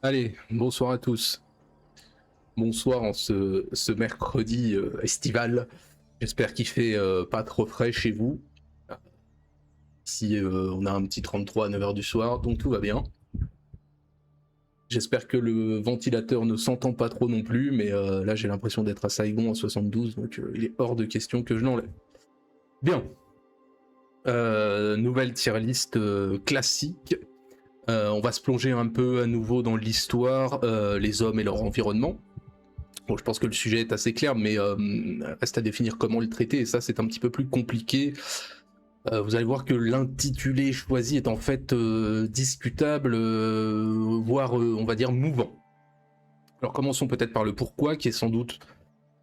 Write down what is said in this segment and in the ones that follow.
Allez, bonsoir à tous. Bonsoir en ce mercredi estival. J'espère qu'il fait pas trop frais chez vous. Ici, on a un petit 33 à 9h du soir, donc tout va bien. J'espère que le ventilateur ne s'entend pas trop non plus, mais là j'ai l'impression d'être à Saigon en 72, donc il est hors de question que je l'enlève. Bien. Nouvelle tier list classique. On va se plonger un peu à nouveau dans l'histoire, les hommes et leur environnement. Bon, je pense que le sujet est assez clair, mais reste à définir comment le traiter, et ça c'est un petit peu plus compliqué. Vous allez voir que l'intitulé choisi est en fait discutable, voire on va dire mouvant. Alors commençons peut-être par le pourquoi, qui est sans doute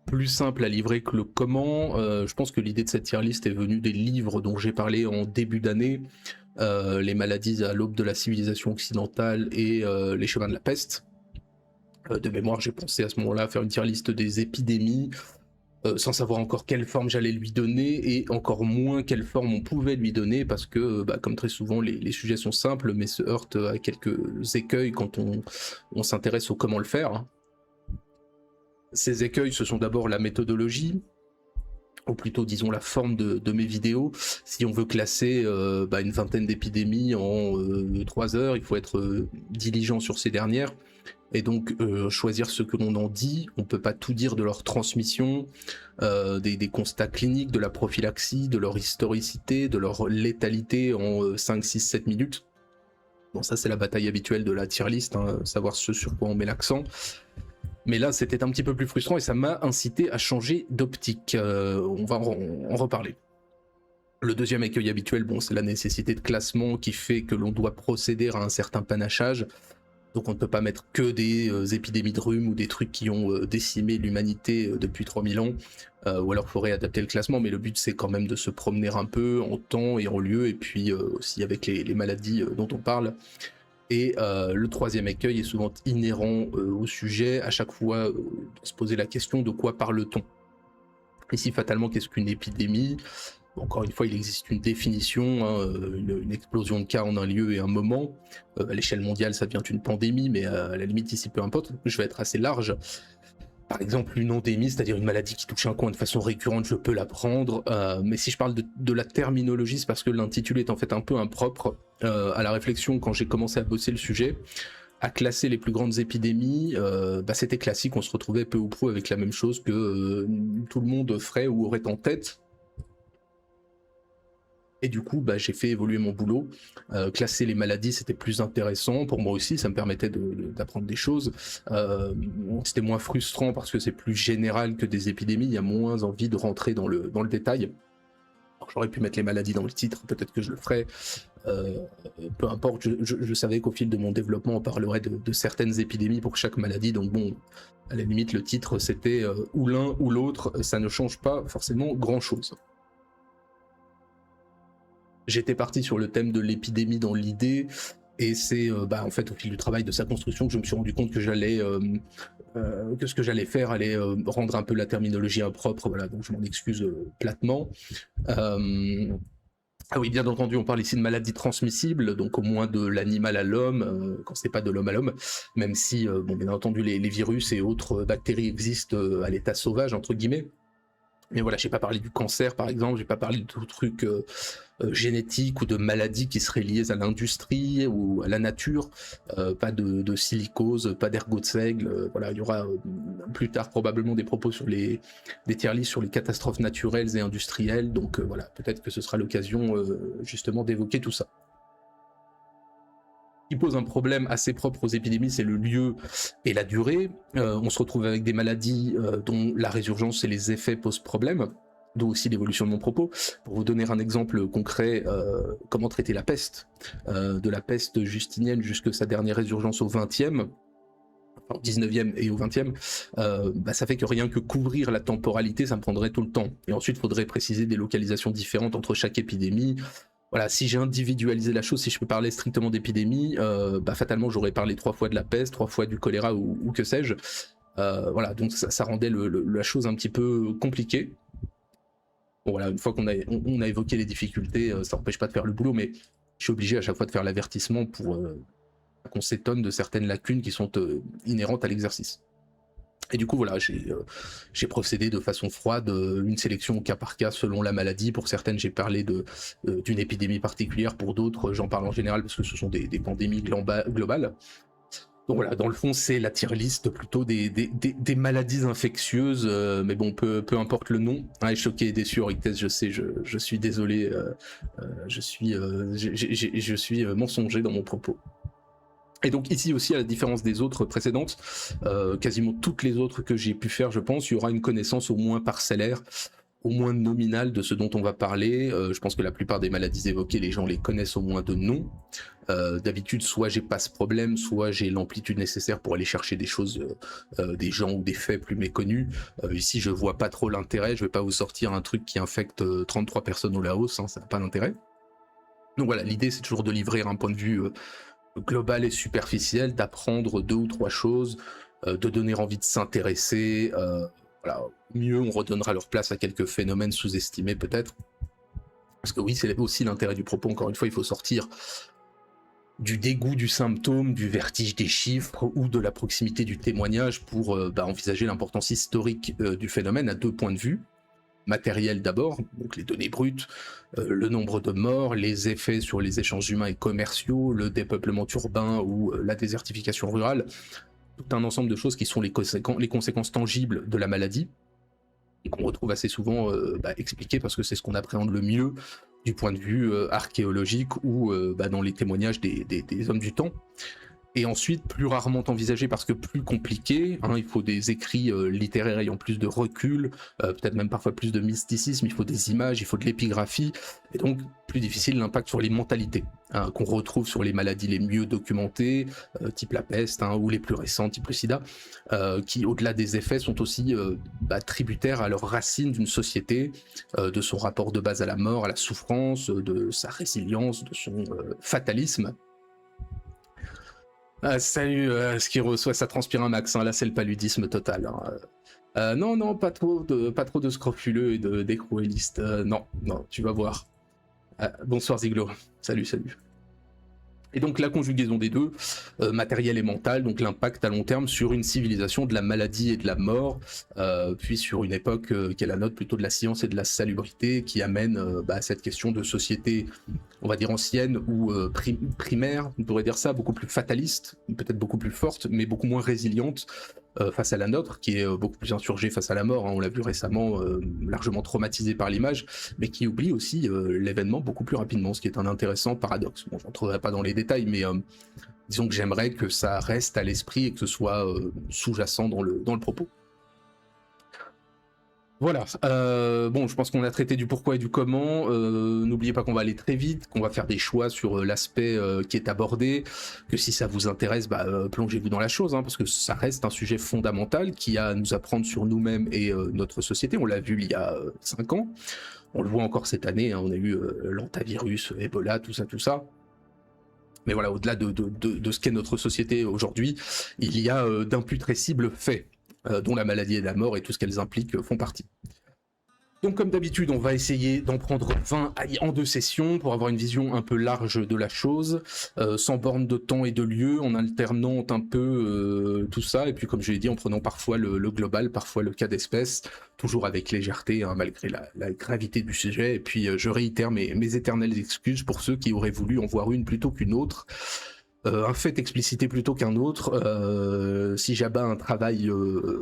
plus simple à livrer que le comment. Je pense que l'idée de cette tier list est venue des livres dont j'ai parlé en début d'année, les maladies à l'aube de la civilisation occidentale et les chemins de la peste. De mémoire, j'ai pensé à ce moment-là à faire une tier list des épidémies, sans savoir encore quelle forme j'allais lui donner et encore moins quelle forme on pouvait lui donner, parce que comme très souvent les sujets sont simples mais se heurtent à quelques écueils quand on s'intéresse au comment le faire, hein. Ces écueils, ce sont d'abord la méthodologie, ou plutôt disons la forme de mes vidéos. Si on veut classer une vingtaine d'épidémies en 3 heures, il faut être diligent sur ces dernières, et donc choisir ce que l'on en dit. On peut pas tout dire de leur transmission, des constats cliniques, de la prophylaxie, de leur historicité, de leur létalité en 5, 6, 7 minutes. Bon, ça c'est la bataille habituelle de la tier list, hein, savoir ce sur quoi on met l'accent. Mais là, c'était un petit peu plus frustrant et ça m'a incité à changer d'optique. On va en reparler. Le deuxième écueil habituel, bon, c'est la nécessité de classement qui fait que l'on doit procéder à un certain panachage. Donc on ne peut pas mettre que des épidémies de rhume ou des trucs qui ont décimé l'humanité depuis 3000 ans, ou alors il faudrait adapter le classement, mais le but c'est quand même de se promener un peu en temps et en lieu, et puis aussi avec les maladies dont on parle. Et le troisième écueil est souvent inhérent au sujet, à chaque fois se poser la question de quoi parle-t-on. Ici fatalement, qu'est-ce qu'une épidémie? Encore une fois, il existe une définition, hein, une explosion de cas en un lieu et un moment. À l'échelle mondiale, ça devient une pandémie, mais à la limite, ici, peu importe. Je vais être assez large. Par exemple, une endémie, c'est-à-dire une maladie qui touche un coin de façon récurrente, je peux la prendre. Mais si je parle de la terminologie, c'est parce que l'intitulé est en fait un peu impropre à la réflexion quand j'ai commencé à bosser le sujet. À classer les plus grandes épidémies, c'était classique, on se retrouvait peu ou prou avec la même chose que tout le monde ferait ou aurait en tête. Et du coup, j'ai fait évoluer mon boulot. Classer les maladies, c'était plus intéressant pour moi aussi, ça me permettait d'apprendre des choses. C'était moins frustrant parce que c'est plus général que des épidémies, il y a moins envie de rentrer dans le détail. Alors, j'aurais pu mettre les maladies dans le titre, peut-être que je le ferais. Peu importe, je savais qu'au fil de mon développement, on parlerait de certaines épidémies pour chaque maladie, donc bon, à la limite, le titre, c'était ou l'un ou l'autre, ça ne change pas forcément grand-chose. J'étais parti sur le thème de l'épidémie dans l'idée, et c'est en fait au fil du travail de sa construction que je me suis rendu compte que que ce que j'allais faire allait rendre un peu la terminologie impropre, voilà, donc je m'en excuse platement. Ah oui, bien entendu, on parle ici de maladies transmissibles, donc au moins de l'animal à l'homme, quand c'est pas de l'homme à l'homme, même si, bien entendu, les virus et autres bactéries existent à l'état sauvage, entre guillemets. Mais voilà, j'ai pas parlé du cancer par exemple, j'ai pas parlé de tout truc génétique ou de maladies qui seraient liées à l'industrie ou à la nature, pas de silicose, pas d'ergot de seigle, voilà, il y aura plus tard probablement des propos sur des tier lists sur les catastrophes naturelles et industrielles, donc voilà, peut-être que ce sera l'occasion justement d'évoquer tout ça. Qui pose un problème assez propre aux épidémies, c'est le lieu et la durée. On se retrouve avec des maladies dont la résurgence et les effets posent problème, d'où aussi l'évolution de mon propos. Pour vous donner un exemple concret, comment traiter la peste, de la peste justinienne jusqu'à sa dernière résurgence au 20e, au 19e et au 20e, ça fait que rien que couvrir la temporalité, ça me prendrait tout le temps. Et ensuite, il faudrait préciser des localisations différentes entre chaque épidémie. Voilà, si j'ai individualisé la chose, si je peux parler strictement d'épidémie, fatalement j'aurais parlé 3 fois de la peste, 3 fois du choléra ou que sais-je. Voilà, donc ça rendait la chose un petit peu compliquée. Bon voilà, une fois qu'on a évoqué les difficultés, ça n'empêche pas de faire le boulot, mais je suis obligé à chaque fois de faire l'avertissement pour qu'on s'étonne de certaines lacunes qui sont inhérentes à l'exercice. Et du coup, voilà, j'ai procédé de façon froide, une sélection au cas par cas selon la maladie. Pour certaines, j'ai parlé d'une épidémie particulière. Pour d'autres, j'en parle en général parce que ce sont des pandémies globales. Donc voilà, dans le fond, c'est la tier list plutôt des maladies infectieuses, mais bon, peu importe le nom. Ah, choqué et déçu, Orictès, je sais, je suis désolé, je suis mensonger dans mon propos. Et donc ici aussi, à la différence des autres précédentes, quasiment toutes les autres que j'ai pu faire, je pense, il y aura une connaissance au moins parcellaire, au moins nominale de ce dont on va parler. Je pense que la plupart des maladies évoquées, les gens les connaissent au moins de nom. D'habitude, soit j'ai pas ce problème, soit j'ai l'amplitude nécessaire pour aller chercher des choses, des gens ou des faits plus méconnus. Ici, je vois pas trop l'intérêt. Je vais pas vous sortir un truc qui infecte 33 personnes au Laos, hein, ça n'a pas d'intérêt. Donc voilà, l'idée c'est toujours de livrer un point de vue global et superficiel, d'apprendre 2 ou 3 choses, de donner envie de s'intéresser. Voilà, mieux on redonnera leur place à quelques phénomènes sous-estimés peut-être. Parce que oui, c'est aussi l'intérêt du propos, encore une fois, il faut sortir du dégoût du symptôme, du vertige des chiffres ou de la proximité du témoignage pour envisager l'importance historique du phénomène à 2 points de vue. Matériel d'abord, donc les données brutes, le nombre de morts, les effets sur les échanges humains et commerciaux, le dépeuplement urbain ou la désertification rurale, tout un ensemble de choses qui sont les conséquences tangibles de la maladie et qu'on retrouve assez souvent expliquées parce que c'est ce qu'on appréhende le mieux du point de vue archéologique ou dans les témoignages des hommes du temps. Et ensuite, plus rarement envisagé parce que plus compliqué, hein, il faut des écrits littéraires ayant plus de recul, peut-être même parfois plus de mysticisme, il faut des images, il faut de l'épigraphie, et donc plus difficile l'impact sur les mentalités, hein, qu'on retrouve sur les maladies les mieux documentées, type la peste, hein, ou les plus récentes, type le sida, qui au-delà des effets sont aussi tributaires à leurs racines d'une société, de son rapport de base à la mort, à la souffrance, de sa résilience, de son fatalisme. Salut, ce qui reçoit, ça transpire un max, hein, là c'est le paludisme total. Hein. Non, pas trop de scrofuleux et d'écrouélistes, non, tu vas voir. Bonsoir Ziglo, salut. Et donc la conjugaison des deux, matériel et mental, donc l'impact à long terme sur une civilisation de la maladie et de la mort, puis sur une époque qui est la nôtre plutôt de la science et de la salubrité, qui amène à cette question de société, on va dire ancienne ou primaire, on pourrait dire ça, beaucoup plus fataliste, peut-être beaucoup plus forte, mais beaucoup moins résiliente face à la nôtre, qui est beaucoup plus insurgée face à la mort, hein, on l'a vu récemment, largement traumatisée par l'image, mais qui oublie aussi l'événement beaucoup plus rapidement, ce qui est un intéressant paradoxe. Bon, je n'entrerai pas dans les détails, mais disons que j'aimerais que ça reste à l'esprit et que ce soit sous-jacent dans le propos. Voilà, bon, je pense qu'on a traité du pourquoi et du comment. N'oubliez pas qu'on va aller très vite, qu'on va faire des choix sur l'aspect qui est abordé, que si ça vous intéresse, plongez-vous dans la chose, hein, parce que ça reste un sujet fondamental qui a à nous apprendre sur nous-mêmes et notre société. On l'a vu il y a 5 ans, on le voit encore cette année, hein, on a eu l'antavirus, Ebola, tout ça. Mais voilà, au-delà de ce qu'est notre société aujourd'hui, il y a d'imputrescibles faits. Dont la maladie et la mort et tout ce qu'elles impliquent font partie. Donc comme d'habitude, on va essayer d'en prendre 20 en 2 sessions pour avoir une vision un peu large de la chose, sans borne de temps et de lieu, en alternant un peu tout ça, et puis comme je l'ai dit, en prenant parfois le global, parfois le cas d'espèce, toujours avec légèreté, hein, malgré la gravité du sujet, et puis je réitère mes éternelles excuses pour ceux qui auraient voulu en voir une plutôt qu'une autre. Un fait explicité plutôt qu'un autre, si j'abats un travail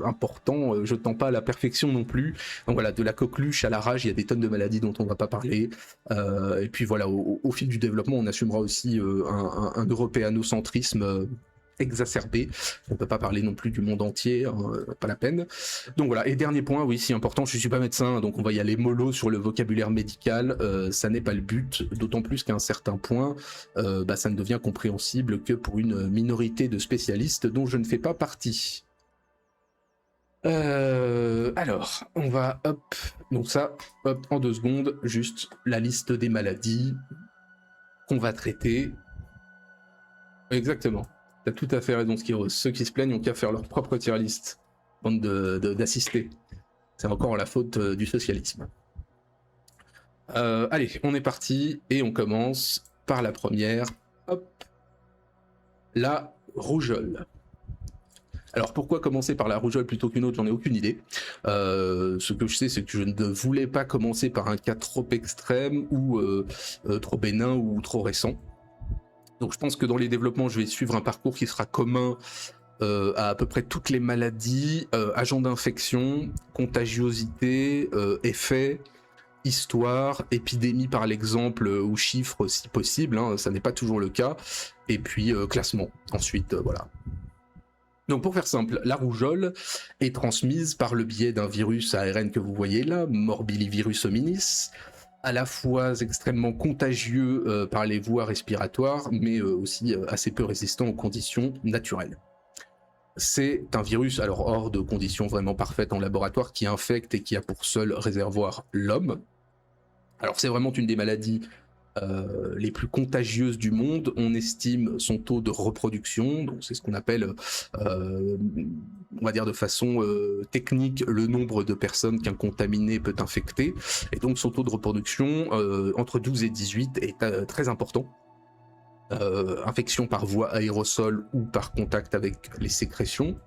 important, je ne tends pas à la perfection non plus. Donc voilà, de la coqueluche à la rage, il y a des tonnes de maladies dont on ne va pas parler. Et puis voilà, au fil du développement, on assumera aussi un européanocentrisme exacerbé. On ne peut pas parler non plus du monde entier, hein, pas la peine. Donc voilà, et dernier point, oui, si important, je ne suis pas médecin, donc on va y aller mollo sur le vocabulaire médical, ça n'est pas le but, d'autant plus qu'à un certain point, ça ne devient compréhensible que pour une minorité de spécialistes dont je ne fais pas partie. Alors, on va, donc ça, en 2 secondes, juste la liste des maladies qu'on va traiter. Exactement. T'as tout à fait raison, Skiros. Ceux qui se plaignent ont qu'à faire leur propre tier list, bande d'assister. C'est encore la faute du socialisme. Allez, on est parti et on commence par la première. Hop. la rougeole. Alors pourquoi commencer par la rougeole plutôt qu'une autre, j'en ai aucune idée. Ce que je sais, c'est que je ne voulais pas commencer par un cas trop extrême ou trop bénin ou trop récent. Donc je pense que dans les développements, je vais suivre un parcours qui sera commun à peu près toutes les maladies, agents d'infection, contagiosité, effets, histoire, épidémie par l'exemple ou chiffres si possible, hein, ça n'est pas toujours le cas, et puis classement ensuite, voilà. Donc pour faire simple, la rougeole est transmise par le biais d'un virus ARN que vous voyez là, Morbillivirus hominis, à la fois extrêmement contagieux par les voies respiratoires, mais aussi assez peu résistant aux conditions naturelles. C'est un virus, alors hors de conditions vraiment parfaites en laboratoire, qui infecte et qui a pour seul réservoir l'homme. Alors c'est vraiment une des maladies les plus contagieuses du monde. On estime son taux de reproduction, donc c'est ce qu'on appelle, on va dire de façon technique, le nombre de personnes qu'un contaminé peut infecter. Et donc son taux de reproduction entre 12 et 18 est très important. Infection par voie aérosol ou par contact avec les sécrétions,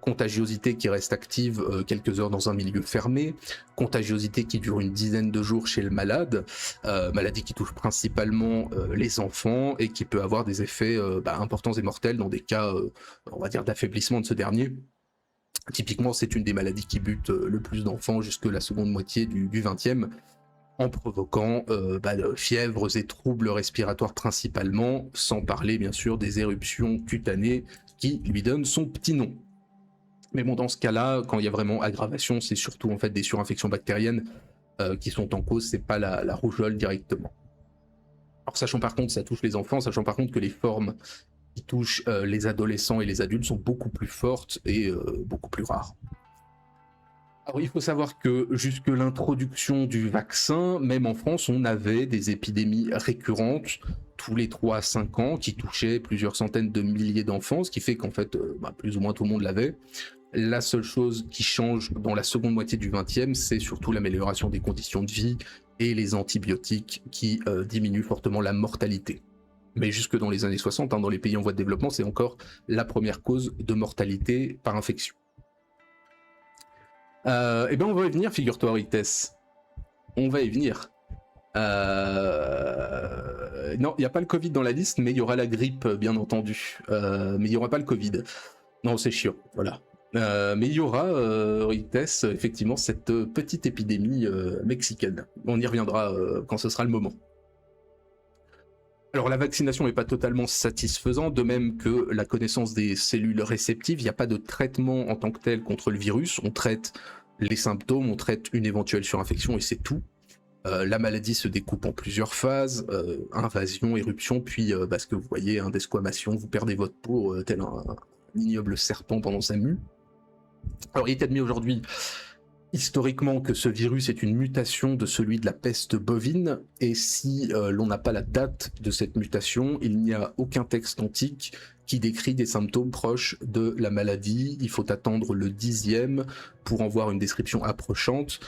contagiosité qui reste active quelques heures dans un milieu fermé, contagiosité qui dure une dizaine de jours chez le malade, maladie qui touche principalement les enfants et qui peut avoir des effets importants et mortels dans des cas, on va dire, d'affaiblissement de ce dernier. Typiquement, c'est une des maladies qui bute le plus d'enfants jusque la seconde moitié du XXe, en provoquant fièvres et troubles respiratoires principalement, sans parler bien sûr des éruptions cutanées qui lui donnent son petit nom. Mais bon, dans ce cas-là, quand il y a vraiment aggravation, c'est surtout en fait des surinfections bactériennes qui sont en cause, c'est pas la rougeole directement. Alors sachant par contre, ça touche les enfants, sachant par contre que les formes qui touchent les adolescents et les adultes sont beaucoup plus fortes et beaucoup plus rares. Alors il faut savoir que jusque l'introduction du vaccin, même en France, on avait des épidémies récurrentes tous les 3 à 5 ans qui touchaient plusieurs centaines de milliers d'enfants, ce qui fait qu'en fait, plus ou moins tout le monde l'avait. La seule chose qui change dans la seconde moitié du XXe, c'est surtout l'amélioration des conditions de vie et les antibiotiques qui diminuent fortement la mortalité. Mais jusque dans les années 60, dans les pays en voie de développement, c'est encore la première cause de mortalité par infection. On va y venir, figure-toi, Rites. On va y venir. Non, il n'y a pas le Covid dans la liste, mais il y aura la grippe, bien entendu. Mais il n'y aura pas le Covid. Non, c'est chiant, voilà. Mais il y aura, Rites, effectivement, cette petite épidémie mexicaine. On y reviendra quand ce sera le moment. Alors la vaccination n'est pas totalement satisfaisante, de même que la connaissance des cellules réceptives. Il n'y a pas de traitement en tant que tel contre le virus. On traite les symptômes, on traite une éventuelle surinfection et c'est tout. La maladie se découpe en plusieurs phases, invasion, éruption, puis ce que vous voyez, desquamation, vous perdez votre peau tel un ignoble serpent pendant sa mue. Alors il est admis aujourd'hui historiquement que ce virus est une mutation de celui de la peste bovine, et si l'on n'a pas la date de cette mutation, il n'y a aucun texte antique qui décrit des symptômes proches de la maladie. Il faut attendre le 10e pour en voir une description approchante,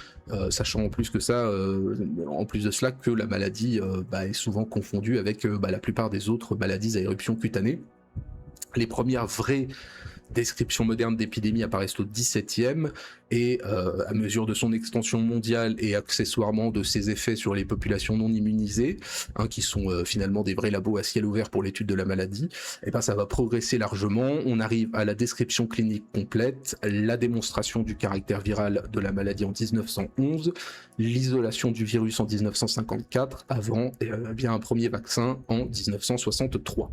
sachant en plus que ça, en plus de cela, que la maladie est souvent confondue avec la plupart des autres maladies à éruption cutanée. Les premières vraies descriptions modernes d'épidémie apparaissent au XVIIe et à mesure de son extension mondiale et accessoirement de ses effets sur les populations non immunisées, qui sont finalement des vrais labos à ciel ouvert pour l'étude de la maladie, ça va progresser largement. On arrive à la description clinique complète, la démonstration du caractère viral de la maladie en 1911, l'isolation du virus en 1954, avant un premier vaccin en 1963.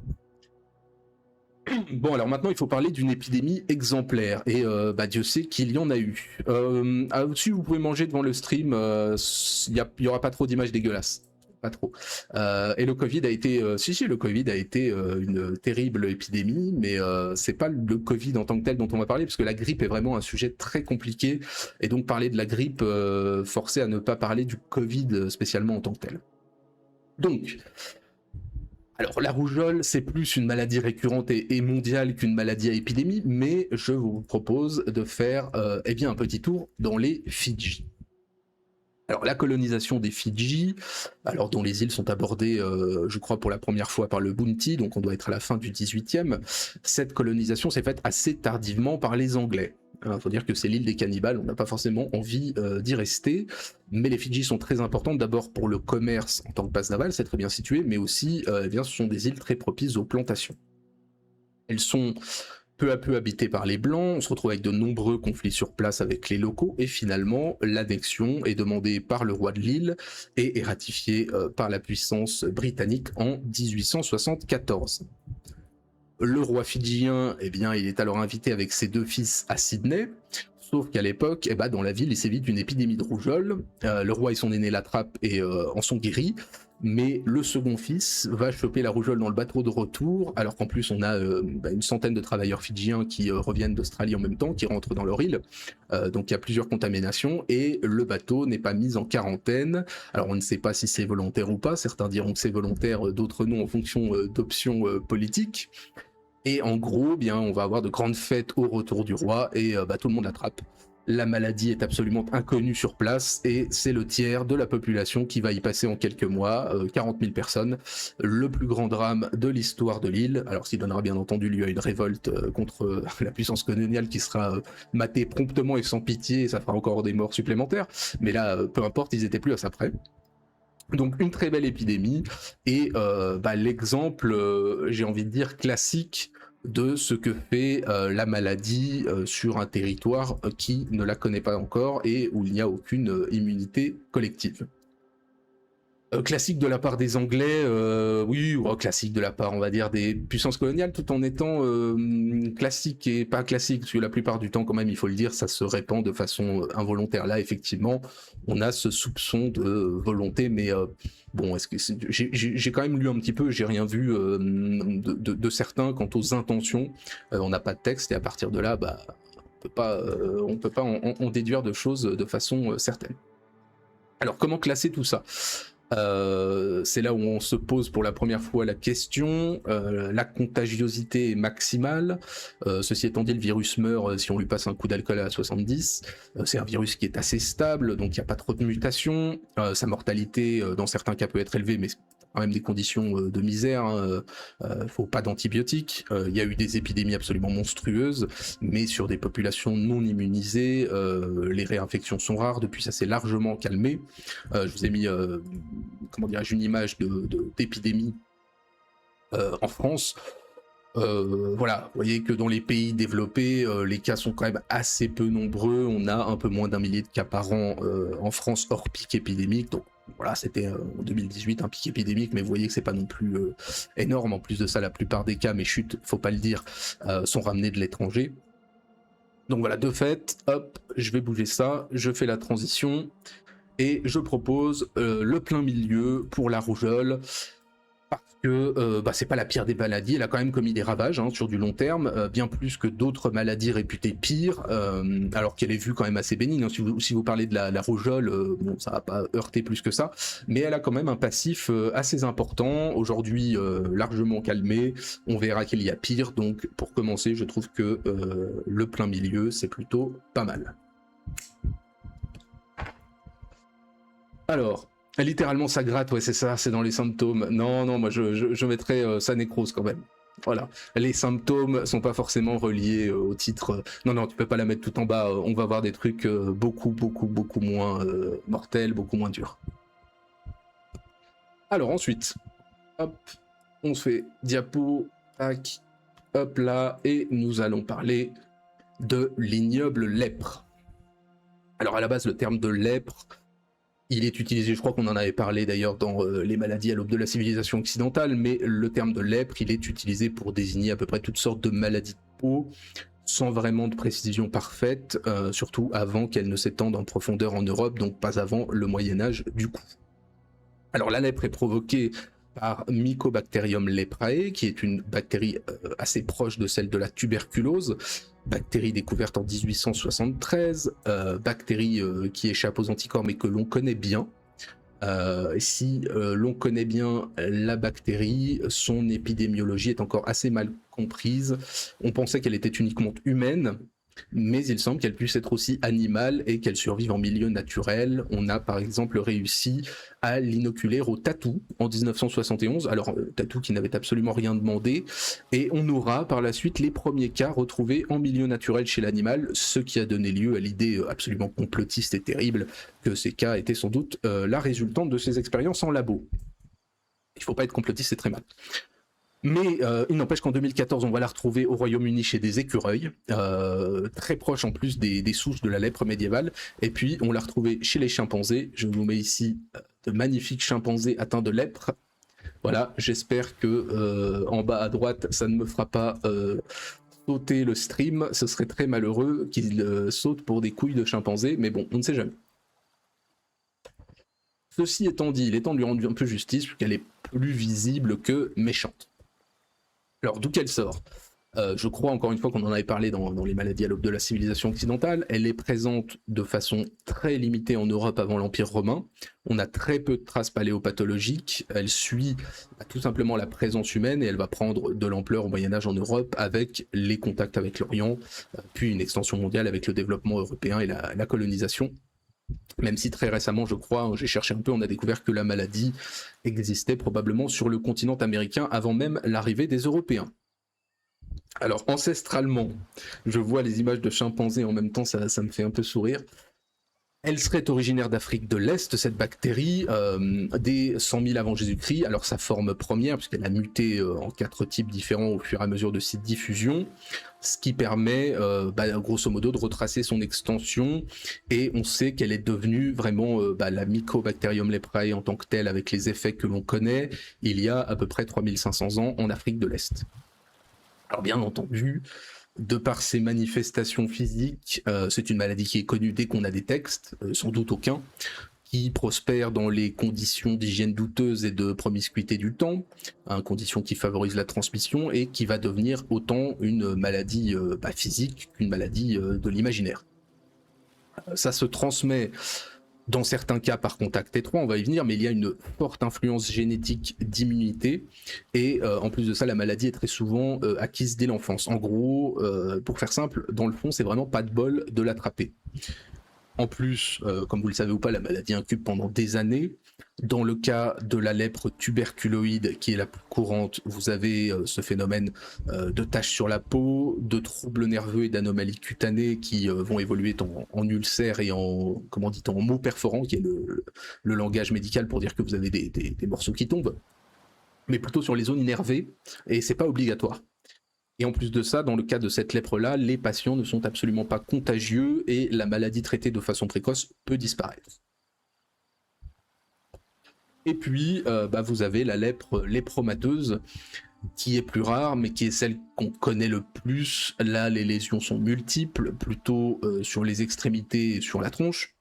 Bon, alors maintenant, il faut parler d'une épidémie exemplaire, et Dieu sait qu'il y en a eu. Au-dessus, vous pouvez manger devant le stream, il y aura pas trop d'images dégueulasses. Pas trop. Et le Covid a été... le Covid a été une terrible épidémie, mais c'est pas le Covid en tant que tel dont on va parler, parce que la grippe est vraiment un sujet très compliqué, et donc parler de la grippe forcé à ne pas parler du Covid spécialement en tant que tel. Donc... Alors la rougeole, c'est plus une maladie récurrente et mondiale qu'une maladie à épidémie, mais je vous propose de faire un petit tour dans les Fidji. Alors la colonisation des Fidji, alors dont les îles sont abordées, je crois pour la première fois par le Bounty, donc on doit être à la fin du 18e, cette colonisation s'est faite assez tardivement par les Anglais. Il faut dire que c'est l'île des cannibales, on n'a pas forcément envie d'y rester, mais les Fidji sont très importantes d'abord pour le commerce en tant que base navale, c'est très bien situé, mais aussi eh bien, ce sont des îles très propices aux plantations. Elles sont peu à peu habité par les Blancs, on se retrouve avec de nombreux conflits sur place avec les locaux, et finalement, l'annexion est demandée par le roi de l'île et est ratifiée par la puissance britannique en 1874. Le roi fidjien, eh bien, il est alors invité avec ses 2 fils à Sydney, sauf qu'à l'époque, dans la ville, il sévit une épidémie de rougeole. Le roi et son aîné l'attrapent et en sont guéris, mais le second fils va choper la rougeole dans le bateau de retour, alors qu'en plus on a une centaine de travailleurs fidjiens qui reviennent d'Australie en même temps, qui rentrent dans leur île, donc il y a plusieurs contaminations, et le bateau n'est pas mis en quarantaine. Alors on ne sait pas si c'est volontaire ou pas, certains diront que c'est volontaire, d'autres non, en fonction d'options politiques. Et en gros, bien, on va avoir de grandes fêtes au retour du roi et tout le monde l'attrape. La maladie est absolument inconnue sur place et c'est le tiers de la population qui va y passer en quelques mois, 40 000 personnes. Le plus grand drame de l'histoire de l'île, alors s'il donnera bien entendu lieu à une révolte contre la puissance coloniale qui sera matée promptement et sans pitié, et ça fera encore des morts supplémentaires, mais là, peu importe, ils étaient plus à ça près. Donc une très belle épidémie et l'exemple, j'ai envie de dire, classique de ce que fait la maladie sur un territoire qui ne la connaît pas encore et où il n'y a aucune immunité collective. Classique de la part des Anglais, oui, classique de la part, on va dire, des puissances coloniales, tout en étant classique et pas classique, parce que la plupart du temps, quand même, il faut le dire, ça se répand de façon involontaire. Là, effectivement, on a ce soupçon de volonté, mais bon, est-ce que j'ai quand même lu un petit peu, j'ai rien vu de certain quant aux intentions. On n'a pas de texte, et à partir de là, on peut pas en déduire de choses de façon certaine. Alors, comment classer tout ça ? C'est là où on se pose pour la première fois la question. La contagiosité est maximale. Ceci étant dit, le virus meurt si on lui passe un coup d'alcool à 70. C'est un virus qui est assez stable, donc il n'y a pas trop de mutations. Sa mortalité, dans certains cas, peut être élevée, mais quand même des conditions de misère, hein. Faut pas d'antibiotiques. Il y a eu des épidémies absolument monstrueuses, mais sur des populations non immunisées, les réinfections sont rares. Depuis, ça s'est largement calmé. Je vous ai mis une image d'épidémie en France. Voilà, vous voyez que dans les pays développés, les cas sont quand même assez peu nombreux. On a un peu moins d'1 millier de cas par an en France hors pic épidémique. Donc voilà, c'était en 2018 un pic épidémique, mais vous voyez que c'est pas non plus énorme. En plus de ça, la plupart des cas, mais chut, faut pas le dire, sont ramenés de l'étranger. Donc voilà, de fait, hop, je vais bouger ça, je fais la transition et je propose le plein milieu pour la rougeole. Parce que c'est pas la pire des maladies, elle a quand même commis des ravages sur du long terme, bien plus que d'autres maladies réputées pires, alors qu'elle est vue quand même assez bénigne. Si vous parlez de la rougeole, bon, ça va pas heurter plus que ça, mais elle a quand même un passif assez important, aujourd'hui largement calmé, on verra qu'il y a pire, donc pour commencer, je trouve que le plein milieu, c'est plutôt pas mal. Alors, littéralement ça gratte, ouais c'est ça, c'est dans les symptômes. Non, moi je mettrais ça nécrose quand même. Voilà, les symptômes sont pas forcément reliés au titre. Non, tu peux pas la mettre tout en bas, on va voir des trucs beaucoup moins mortels, beaucoup moins durs. Alors ensuite, hop, on se fait diapo, tac, hop là, et nous allons parler de l'ignoble lèpre. Alors à la base, le terme de lèpre, il est utilisé, je crois qu'on en avait parlé d'ailleurs dans les maladies à l'aube de la civilisation occidentale, mais le terme de lèpre, il est utilisé pour désigner à peu près toutes sortes de maladies de peau, sans vraiment de précision parfaite, surtout avant qu'elles ne s'étendent en profondeur en Europe, donc pas avant le Moyen-Âge du coup. Alors la lèpre est provoquée par Mycobacterium leprae, qui est une bactérie assez proche de celle de la tuberculose, bactérie découverte en 1873, bactérie qui échappe aux anticorps mais que l'on connaît bien. Si l'on connaît bien la bactérie, son épidémiologie est encore assez mal comprise. On pensait qu'elle était uniquement humaine, mais il semble qu'elle puisse être aussi animale et qu'elle survive en milieu naturel. On a par exemple réussi à l'inoculer au tatou en 1971, alors tatou qui n'avait absolument rien demandé, et on aura par la suite les premiers cas retrouvés en milieu naturel chez l'animal, ce qui a donné lieu à l'idée absolument complotiste et terrible que ces cas étaient sans doute la résultante de ces expériences en labo. Il ne faut pas être complotiste, c'est très mal. Mais il n'empêche qu'en 2014, on va la retrouver au Royaume-Uni chez des écureuils, très proche en plus des souches de la lèpre médiévale. Et puis, on l'a retrouvée chez les chimpanzés. Je vous mets ici de magnifiques chimpanzés atteints de lèpre. Voilà, j'espère que en bas à droite, ça ne me fera pas sauter le stream. Ce serait très malheureux qu'il saute pour des couilles de chimpanzés, mais bon, on ne sait jamais. Ceci étant dit, il est temps de lui rendre un peu justice, puisqu'elle est plus visible que méchante. Alors, d'où qu'elle sort? Je crois encore une fois qu'on en avait parlé dans les maladies à l'aube de la civilisation occidentale. Elle est présente de façon très limitée en Europe avant l'Empire romain. On a très peu de traces paléopathologiques. Elle suit tout simplement la présence humaine et elle va prendre de l'ampleur au Moyen-Âge en Europe avec les contacts avec l'Orient, puis une extension mondiale avec le développement européen et la colonisation. Même si très récemment, je crois, j'ai cherché un peu, on a découvert que la maladie existait probablement sur le continent américain avant même l'arrivée des Européens. Alors, ancestralement, je vois les images de chimpanzés en même temps, ça me fait un peu sourire. Elle serait originaire d'Afrique de l'Est, cette bactérie, dès 100 000 avant Jésus-Christ. Alors, sa forme première, puisqu'elle a muté en 4 types différents au fur et à mesure de cette diffusion, ce qui permet, grosso modo, de retracer son extension. Et on sait qu'elle est devenue vraiment la Mycobacterium leprae en tant que telle, avec les effets que l'on connaît, il y a à peu près 3500 ans en Afrique de l'Est. Alors, bien entendu, de par ses manifestations physiques, c'est une maladie qui est connue dès qu'on a des textes, sans doute aucun, qui prospère dans les conditions d'hygiène douteuses et de promiscuité du temps, conditions qui favorisent la transmission et qui va devenir autant une maladie physique qu'une maladie de l'imaginaire. Ça se transmet dans certains cas par contact étroit, on va y venir, mais il y a une forte influence génétique d'immunité, et en plus de ça, la maladie est très souvent acquise dès l'enfance. En gros, pour faire simple, dans le fond, c'est vraiment pas de bol de l'attraper. En plus, comme vous le savez ou pas, la maladie incube pendant des années. Dans le cas de la lèpre tuberculoïde, qui est la plus courante, vous avez ce phénomène de taches sur la peau, de troubles nerveux et d'anomalies cutanées qui vont évoluer en ulcères et en maux perforants, qui est le langage médical pour dire que vous avez des morceaux qui tombent, mais plutôt sur les zones innervées, et c'est pas obligatoire. Et en plus de ça, dans le cas de cette lèpre-là, les patients ne sont absolument pas contagieux et la maladie traitée de façon précoce peut disparaître. Et puis, vous avez la lèpre lépromateuse, qui est plus rare, mais qui est celle qu'on connaît le plus. Là, les lésions sont multiples, plutôt sur les extrémités et sur la tronche,